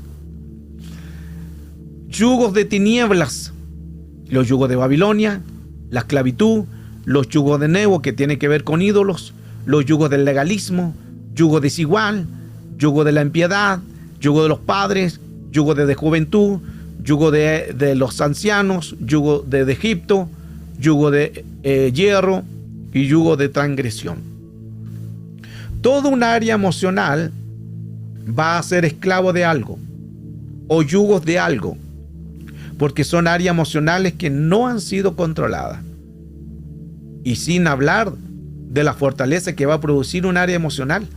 Yugos de tinieblas, los yugos de Babilonia, la esclavitud, los yugos de Nebo que tienen que ver con ídolos, los yugos del legalismo, yugo desigual, yugo de la impiedad, yugo de los padres, yugo de juventud, yugo de los ancianos, yugo de Egipto, yugo de hierro y yugo de transgresión. Todo un área emocional va a ser esclavo de algo o yugos de algo, porque son áreas emocionales que no han sido controladas. Y sin hablar de la fortaleza que va a producir un área emocional.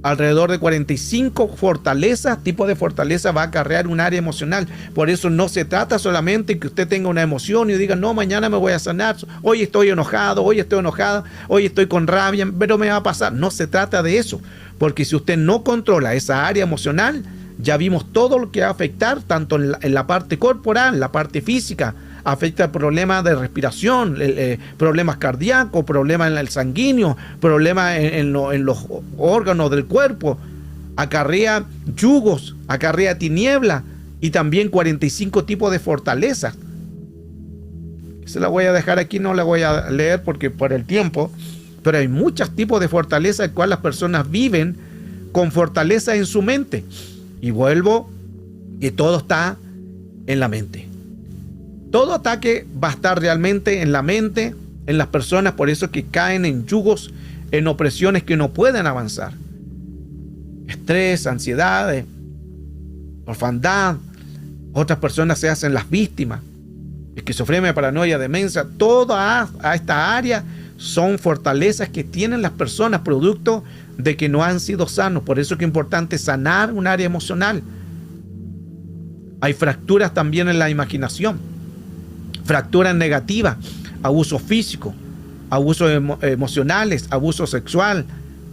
Alrededor de 45 fortalezas, tipos de fortaleza va a acarrear un área emocional. Por eso no se trata solamente que usted tenga una emoción y diga, no, mañana me voy a sanar, hoy estoy enojado, hoy estoy enojada, hoy estoy con rabia, pero me va a pasar. No se trata de eso, porque si usted no controla esa área emocional, ya vimos todo lo que va a afectar, tanto en la parte corporal, la parte física, afecta problemas de respiración, problemas cardíacos, problemas en el sanguíneo, problemas en los órganos del cuerpo, acarrea yugos, acarrea tiniebla y también 45 tipos de fortalezas. Se la voy a dejar aquí, no la voy a leer porque por el tiempo, pero hay muchos tipos de fortalezas en las cuales las personas viven con fortaleza en su mente. Y vuelvo, que todo está en la mente. Todo ataque va a estar realmente en la mente, en las personas, por eso que caen en yugos, en opresiones que no pueden avanzar. Estrés, ansiedad, orfandad. Otras personas se hacen las víctimas. Esquizofrenia, paranoia, demencia, toda a esta área son fortalezas que tienen las personas producto de que no han sido sanos. Por eso es que es importante sanar un área emocional. Hay fracturas también en la imaginación, fracturas negativas, abuso físico, abusos emocionales, abuso sexual,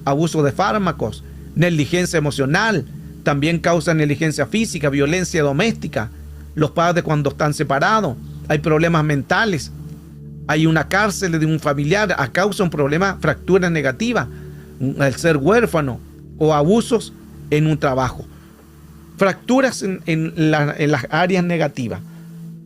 abuso de fármacos, negligencia emocional, también causa negligencia física, violencia doméstica, los padres cuando están separados, hay problemas mentales, hay una cárcel de un familiar a causa de un problema, fractura negativa, el ser huérfano o abusos en un trabajo. Fracturas en las áreas negativas.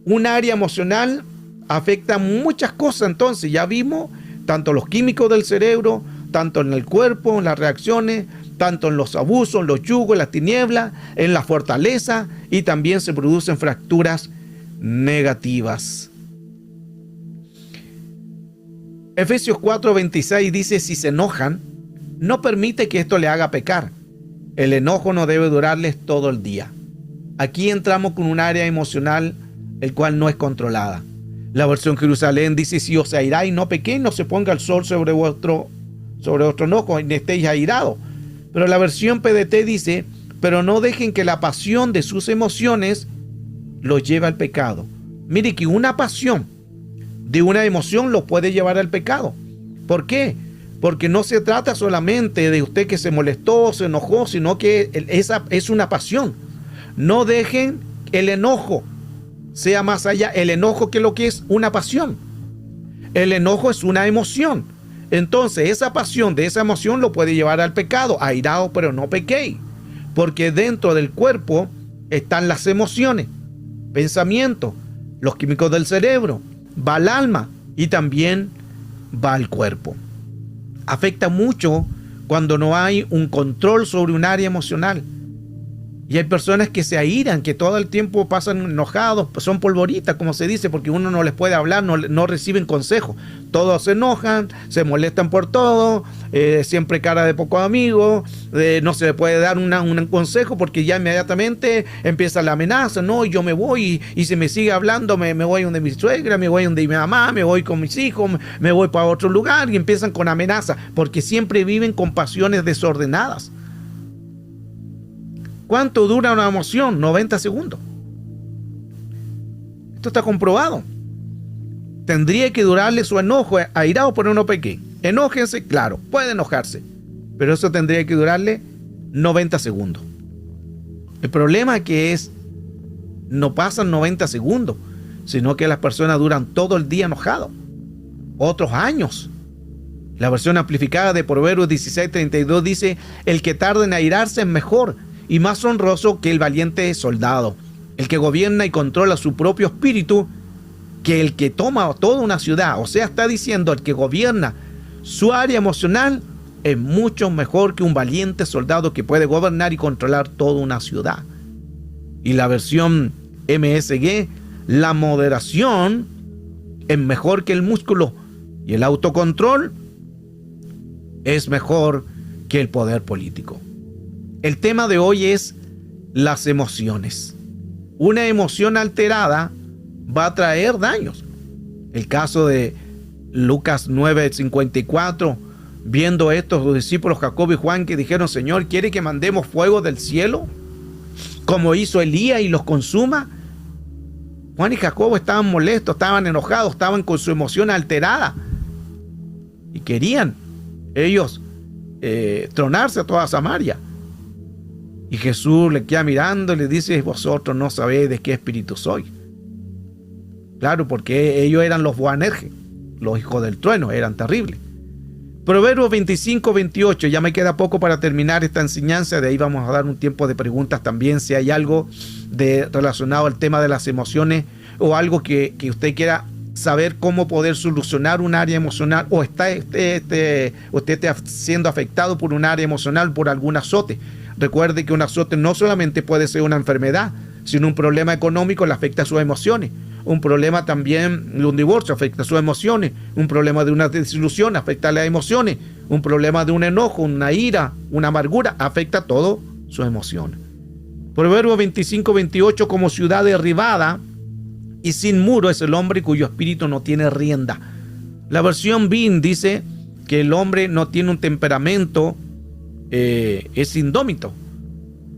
Un área emocional afecta muchas cosas, entonces ya vimos tanto los químicos del cerebro, tanto en el cuerpo, en las reacciones, tanto en los abusos, los yugos, en las tinieblas, en la fortaleza, y también se producen fracturas negativas. Efesios 4:26 dice: si se enojan, no permite que esto le haga pecar. El enojo no debe durarles todo el día. Aquí entramos con un área emocional el cual no es controlada. La versión Jerusalén dice: si os airáis, no pequéis, no se ponga el sol sobre vuestro enojo, ni estéis airados. Pero la versión PDT dice: pero no dejen que la pasión de sus emociones los lleve al pecado. Mire que una pasión de una emoción lo puede llevar al pecado. ¿Por qué? Porque no se trata solamente de usted que se molestó, se enojó, sino que esa es una pasión. No dejen el enojo sea más allá. El enojo, que es lo que es una pasión. El enojo es una emoción. Entonces esa pasión de esa emoción lo puede llevar al pecado. Airado, pero no pequéis. Porque dentro del cuerpo están las emociones, pensamientos, los químicos del cerebro, va al alma y también va al cuerpo. Afecta mucho cuando no hay un control sobre un área emocional. Y hay personas que se airan, que todo el tiempo pasan enojados, son polvoritas, como se dice, porque uno no les puede hablar, no reciben consejos. Todos se enojan, se molestan por todo, siempre cara de poco amigo, no se le puede dar un consejo porque ya inmediatamente empieza la amenaza. No, yo me voy y si me sigue hablando, me voy donde mi suegra, me voy donde mi mamá, me voy con mis hijos, me voy para otro lugar, y empiezan con amenazas, porque siempre viven con pasiones desordenadas. ¿Cuánto dura una emoción? 90 segundos. Esto está comprobado. Tendría que durarle su enojo, airado por uno pequeño. Enójense, claro, puede enojarse, pero eso tendría que durarle 90 segundos. El problema que es, no pasan 90 segundos, sino que las personas duran todo el día enojados, otros años. La versión amplificada de Proverbios 16:32 dice: el que tarda en airarse es mejor y más honroso que el valiente soldado, el que gobierna y controla su propio espíritu, que el que toma toda una ciudad. O sea, está diciendo, el que gobierna su área emocional es mucho mejor que un valiente soldado que puede gobernar y controlar toda una ciudad. Y la versión MSG: la moderación es mejor que el músculo y el autocontrol es mejor que el poder político. El tema de hoy es las emociones. Una emoción alterada va a traer daños. El caso de Lucas 9:54, viendo esto, los discípulos Jacobo y Juan, que dijeron: Señor, ¿quiere que mandemos fuego del cielo, como hizo Elías, y los consuma? Juan y Jacobo estaban molestos, estaban enojados, estaban con su emoción alterada y querían ellos tronarse a toda Samaria. Y Jesús le queda mirando y le dice: vosotros no sabéis de qué espíritu soy. Claro, porque ellos eran los Boanerges, los hijos del trueno, eran terribles. Proverbios 25:28, ya me queda poco para terminar esta enseñanza, de ahí vamos a dar un tiempo de preguntas también, si hay algo relacionado al tema de las emociones o algo que usted quiera saber cómo poder solucionar un área emocional, o usted está siendo afectado por un área emocional, por algún azote. Recuerde que un azote no solamente puede ser una enfermedad, sino un problema económico le afecta a sus emociones. un problema también de un divorcio afecta sus emociones, un problema de una desilusión afecta las emociones, un problema de un enojo, una ira, una amargura afecta todo sus emociones. Proverbios 25-28, como ciudad derribada y sin muro es el hombre cuyo espíritu no tiene rienda. La versión BIN dice que el hombre no tiene un temperamento, es indómito.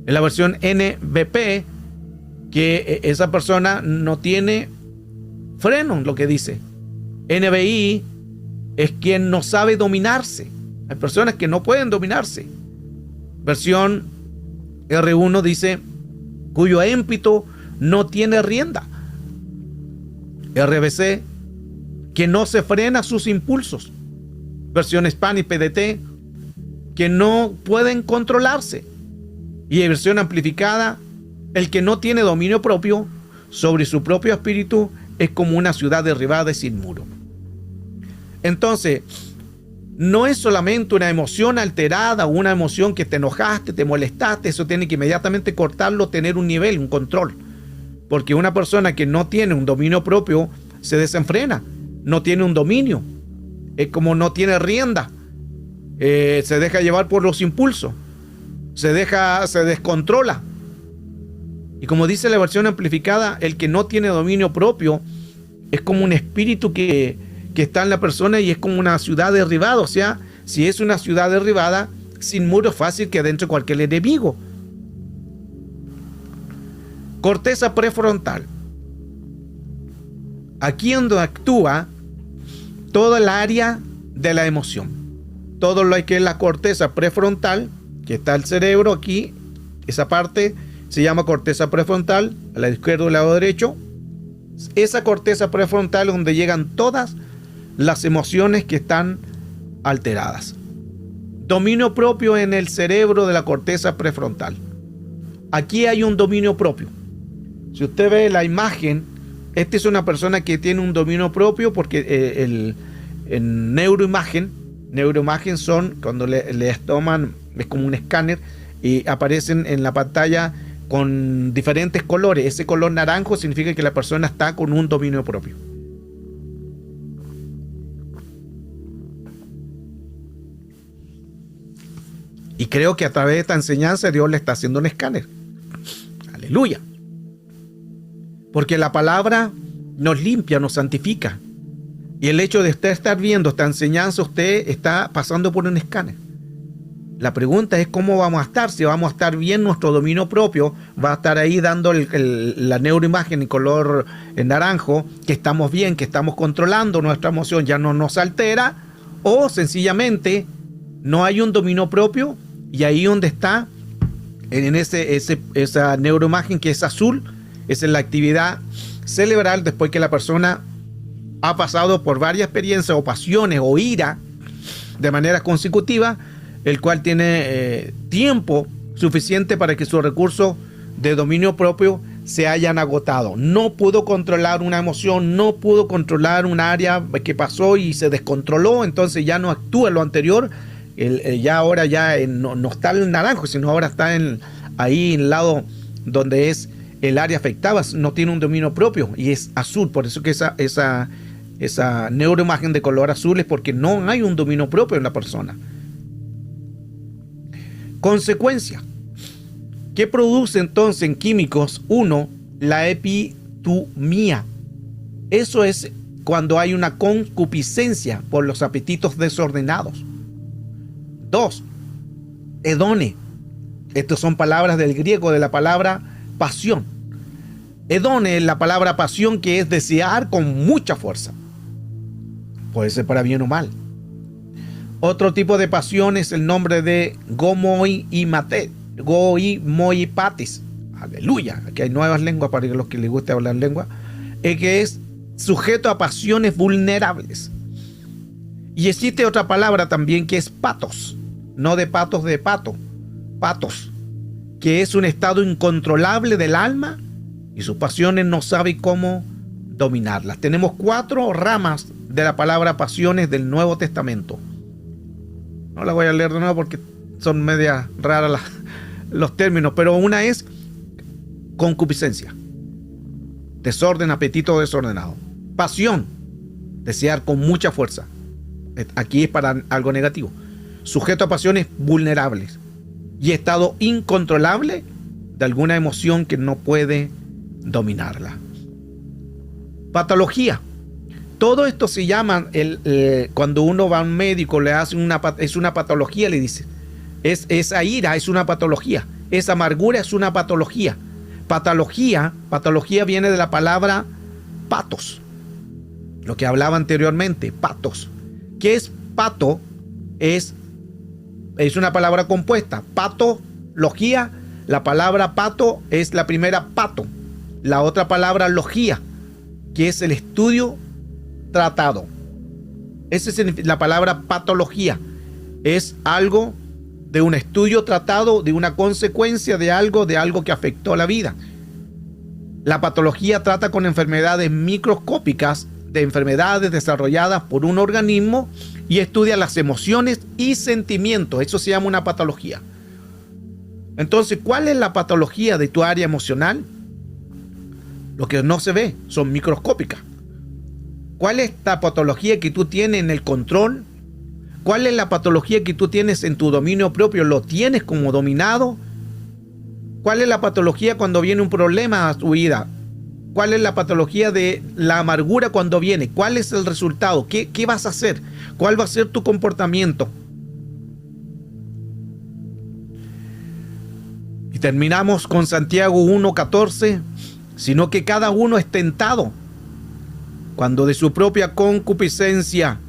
En la versión NBP, que esa persona no tiene freno, lo que dice. NBI es quien no sabe dominarse. Hay personas que no pueden dominarse. Versión R1 dice cuyo ímpetu no tiene rienda. RBC, que no se frena sus impulsos. Versión Spanish PDT, que no pueden controlarse. Y en versión amplificada, el que no tiene dominio propio sobre su propio espíritu es como una ciudad derribada y sin muro. Entonces, no es solamente una emoción alterada o una emoción que te enojaste, te molestaste, eso tiene que inmediatamente cortarlo, tener un nivel, un control. Porque una persona que no tiene un dominio propio se desenfrena, no tiene un dominio, es como no tiene rienda, se deja llevar por los impulsos, se descontrola. Y como dice la versión amplificada, el que no tiene dominio propio es como un espíritu que está en la persona y es como una ciudad derribada. O sea, si es una ciudad derribada, sin muro es fácil que adentre cualquier enemigo. Corteza prefrontal. Aquí es donde actúa toda el área de la emoción. Todo lo que es la corteza prefrontal, que está el cerebro aquí, esa parte se llama corteza prefrontal, al lado izquierdo y al lado derecho. Esa corteza prefrontal es donde llegan todas las emociones que están alteradas. Dominio propio en el cerebro de la corteza prefrontal. Aquí hay un dominio propio. Si usted ve la imagen, esta es una persona que tiene un dominio propio porque en neuroimagen son cuando les toman, es como un escáner y aparecen en la pantalla con diferentes colores. Ese color naranjo significa que la persona está con un dominio propio. Y creo que a través de esta enseñanza Dios le está haciendo un escáner. Aleluya. Porque la palabra nos limpia, nos santifica. Y el hecho de usted estar viendo esta enseñanza, usted está pasando por un escáner. La pregunta es cómo vamos a estar. Si vamos a estar bien, nuestro dominio propio va a estar ahí dando la neuroimagen en color naranjo, que estamos bien, que estamos controlando nuestra emoción, ya no nos altera, o sencillamente no hay un dominio propio y ahí donde está, en esa neuroimagen que es azul, esa es la actividad cerebral después que la persona ha pasado por varias experiencias o pasiones o ira de manera consecutiva, el cual tiene tiempo suficiente para que sus recursos de dominio propio se hayan agotado. No pudo controlar una emoción, no pudo controlar un área que pasó y se descontroló, entonces ya no actúa lo anterior. Ahora no está el naranjo, sino ahora está ahí en el lado donde es el área afectada, no tiene un dominio propio y es azul. Por eso que esa neuroimagen de color azul es porque no hay un dominio propio en la persona. Consecuencia. ¿Qué produce entonces en químicos? 1. La epitumia. Eso es cuando hay una concupiscencia por los apetitos desordenados. 2. Hedone. Estas son palabras del griego de la palabra pasión. Hedone es la palabra pasión, que es desear con mucha fuerza. Puede ser para bien o mal. Otro tipo de pasión es el nombre de goimoipatis. Aleluya. Aquí hay nuevas lenguas para los que les guste hablar lengua. Que es sujeto a pasiones vulnerables. Y existe otra palabra también que es patos. No de patos de pato. Patos. Que es un estado incontrolable del alma y sus pasiones no sabe cómo dominarlas. Tenemos 4 ramas de la palabra pasiones del Nuevo Testamento. No la voy a leer de nuevo porque son media raras los términos, pero una es concupiscencia. desorden, apetito desordenado. Pasión, desear con mucha fuerza. Aquí es para algo negativo. Sujeto a pasiones vulnerables y estado incontrolable de alguna emoción que no puede dominarla. Patología. Todo esto se llama, cuando uno va a un médico, le hace es una patología, le dice. Esa ira es una patología. Esa amargura es una patología. Patología viene de la palabra patos. Lo que hablaba anteriormente, patos. ¿Qué es pato? Es una palabra compuesta. Patología, la palabra pato es la primera pato. La otra palabra logía, que es el estudio tratado. Esa es la palabra patología. Es algo de un estudio tratado, de una consecuencia de algo que afectó la vida. La patología trata con enfermedades microscópicas, de enfermedades desarrolladas por un organismo, y estudia las emociones y sentimientos. Eso se llama una patología. Entonces, ¿cuál es la patología de tu área emocional? Lo que no se ve, son microscópicas. ¿Cuál es la patología que tú tienes en el control? ¿Cuál es la patología que tú tienes en tu dominio propio? ¿Lo tienes como dominado? ¿Cuál es la patología cuando viene un problema a tu vida? ¿Cuál es la patología de la amargura cuando viene? ¿Cuál es el resultado? ¿Qué vas a hacer? ¿Cuál va a ser tu comportamiento? Y terminamos con Santiago 1:14. Sino que cada uno es tentado cuando de su propia concupiscencia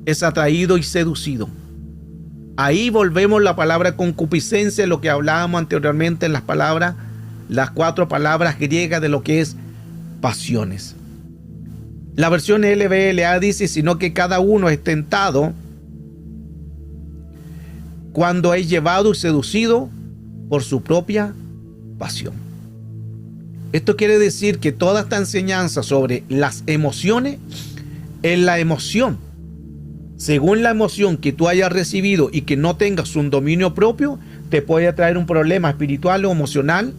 es atraído y seducido. Ahí volvemos la palabra concupiscencia, lo que hablábamos anteriormente en las 4 palabras griegas de lo que es pasiones. La versión LBLA dice, sino que cada uno es tentado cuando es llevado y seducido por su propia pasión. Esto quiere decir que toda esta enseñanza sobre las emociones es la emoción. Según la emoción que tú hayas recibido y que no tengas un dominio propio, te puede traer un problema espiritual o emocional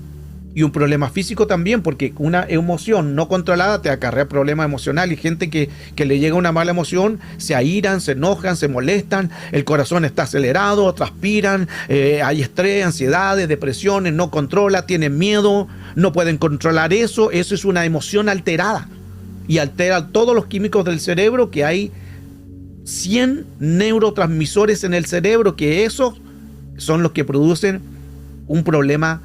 y un problema físico también, porque una emoción no controlada te acarrea problemas emocionales. Y gente que le llega una mala emoción, se airan, se enojan, se molestan, el corazón está acelerado, transpiran, hay estrés, ansiedades, depresiones, no controla, tienen miedo, no pueden controlar eso. Eso es una emoción alterada y altera todos los químicos del cerebro, que hay 100 neurotransmisores en el cerebro, que esos son los que producen un problema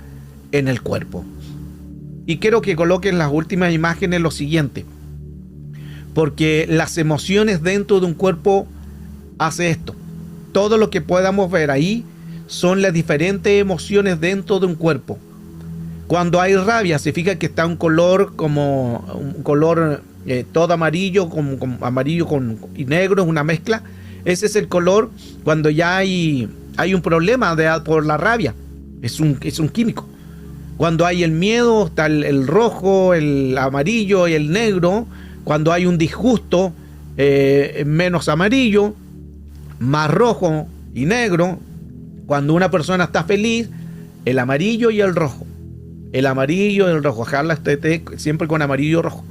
en el cuerpo. Y quiero que coloquen las últimas imágenes lo siguiente, porque las emociones dentro de un cuerpo hace esto. Todo lo que podamos ver ahí son las diferentes emociones dentro de un cuerpo. Cuando hay rabia, se fija que está un color todo amarillo, como amarillo y negro, es una mezcla. Ese es el color cuando ya hay un problema por la rabia. Es un químico. Cuando hay el miedo, está el rojo, el amarillo y el negro. Cuando hay un disgusto, menos amarillo, más rojo y negro. Cuando una persona está feliz, el amarillo y el rojo. El amarillo y el rojo. Ojalá esté siempre con amarillo y rojo.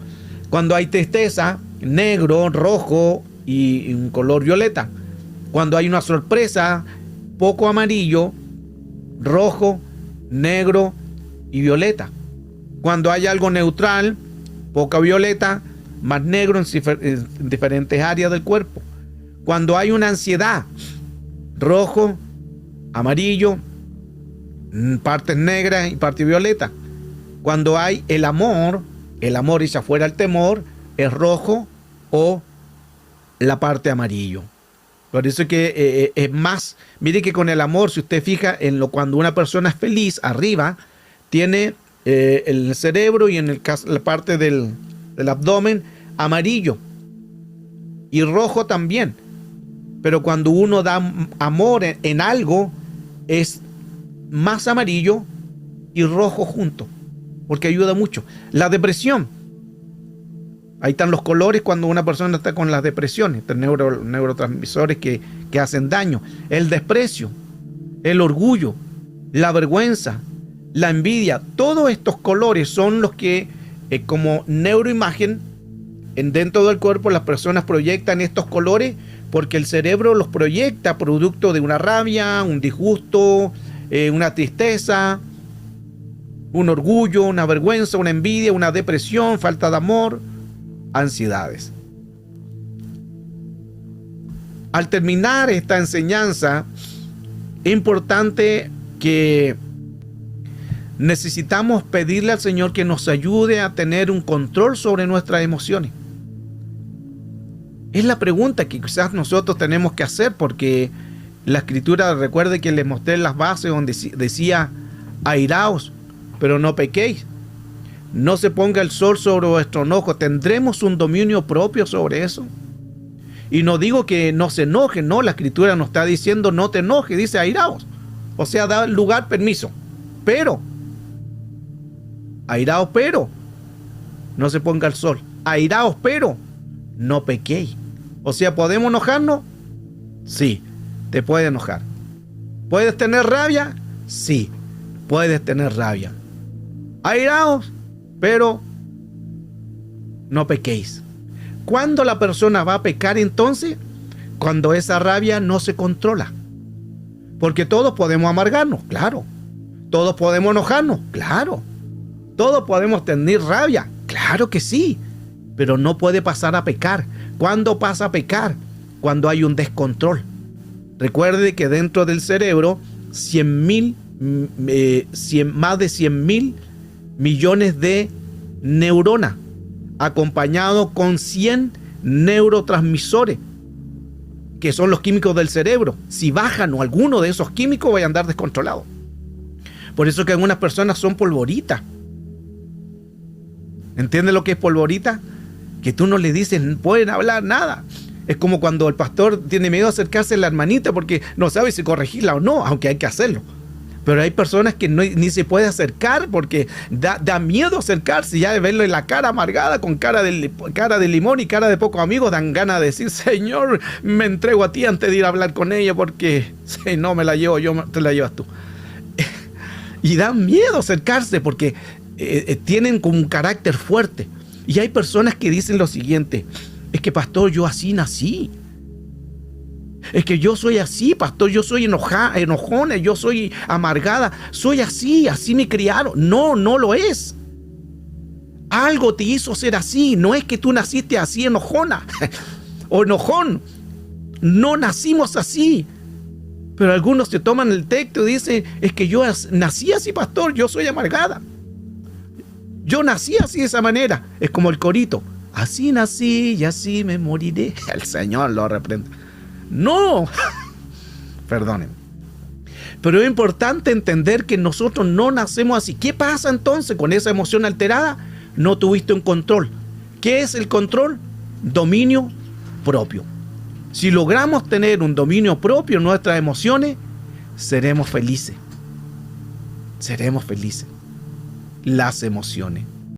Cuando hay tristeza, negro, rojo y un color violeta. Cuando hay una sorpresa, poco amarillo, rojo, negro y violeta. Cuando hay algo neutral, poca violeta, más negro en diferentes áreas del cuerpo. Cuando hay una ansiedad, rojo, amarillo, partes negras y parte violeta. Cuando hay el amor echa afuera el temor, es rojo o la parte amarillo. Por eso que es más, mire que con el amor, si usted fija cuando una persona es feliz, arriba tiene el cerebro y en la parte del abdomen amarillo y rojo también. Pero cuando uno da amor en algo, es más amarillo y rojo junto, porque ayuda mucho. La depresión, ahí están los colores cuando una persona está con las depresiones, estos neurotransmisores que hacen daño. El desprecio, el orgullo, la vergüenza, la envidia, todos estos colores son los que como neuroimagen. Dentro del cuerpo las personas proyectan estos colores porque el cerebro los proyecta producto de una rabia, un disgusto, una tristeza, un orgullo, una vergüenza, una envidia, una depresión, falta de amor, ansiedades. Al terminar esta enseñanza, es importante que necesitamos pedirle al Señor que nos ayude a tener un control sobre nuestras emociones. Es la pregunta que quizás nosotros tenemos que hacer, porque la Escritura, recuerde que les mostré las bases donde decía: airaos, pero no pequéis. No se ponga el sol sobre vuestro enojo. ¿Tendremos un dominio propio sobre eso? Y no digo que no se enoje, no, la Escritura nos está diciendo no te enojes, dice airaos. O sea, da lugar, permiso. Pero, airaos, pero no se ponga el sol. Airaos, pero no pequéis. O sea, ¿podemos enojarnos? Sí, te puedes enojar. ¿Puedes tener rabia? Sí, puedes tener rabia. Airaos, pero no pequéis. ¿Cuándo la persona va a pecar entonces? Cuando esa rabia no se controla. Porque todos podemos amargarnos, claro. Todos podemos enojarnos, claro. Todos podemos tener rabia, claro que sí. Pero no puede pasar a pecar. ¿Cuándo pasa a pecar? Cuando hay un descontrol. Recuerde que dentro del cerebro, más de 100.000 millones de neuronas, acompañado con 100 neurotransmisores, que son los químicos del cerebro. Si bajan o alguno de esos químicos, va a andar descontrolado. Por eso que algunas personas son polvoritas. ¿Entiendes lo que es polvorita? Que tú no le dices, no pueden hablar nada. Es como cuando el pastor tiene miedo a acercarse a la hermanita porque no sabe si corregirla o no, aunque hay que hacerlo. Pero hay personas que ni se puede acercar porque da miedo acercarse, ya de verlo en la cara amargada, con cara de limón y cara de pocos amigos, dan ganas de decir: Señor, me entrego a ti antes de ir a hablar con ella, porque si no me la llevo yo, te la llevas tú. Y dan miedo acercarse porque tienen como un carácter fuerte. Y hay personas que dicen lo siguiente: es que pastor, yo así nací. Es que yo soy así, pastor, yo soy enojona, yo soy amargada, soy así me criaron. No, no lo es. Algo te hizo ser así, no es que tú naciste así enojona o enojón. No nacimos así. Pero algunos se toman el texto y dicen: es que yo nací así, pastor, yo soy amargada. Yo nací así de esa manera. Es como el corito: así nací y así me moriré. El Señor lo reprende. No, perdonen. Pero es importante entender que nosotros no nacemos así. ¿Qué pasa entonces con esa emoción alterada? No tuviste un control. ¿Qué es el control? Dominio propio. Si logramos tener un dominio propio en nuestras emociones, seremos felices. Seremos felices. Las emociones.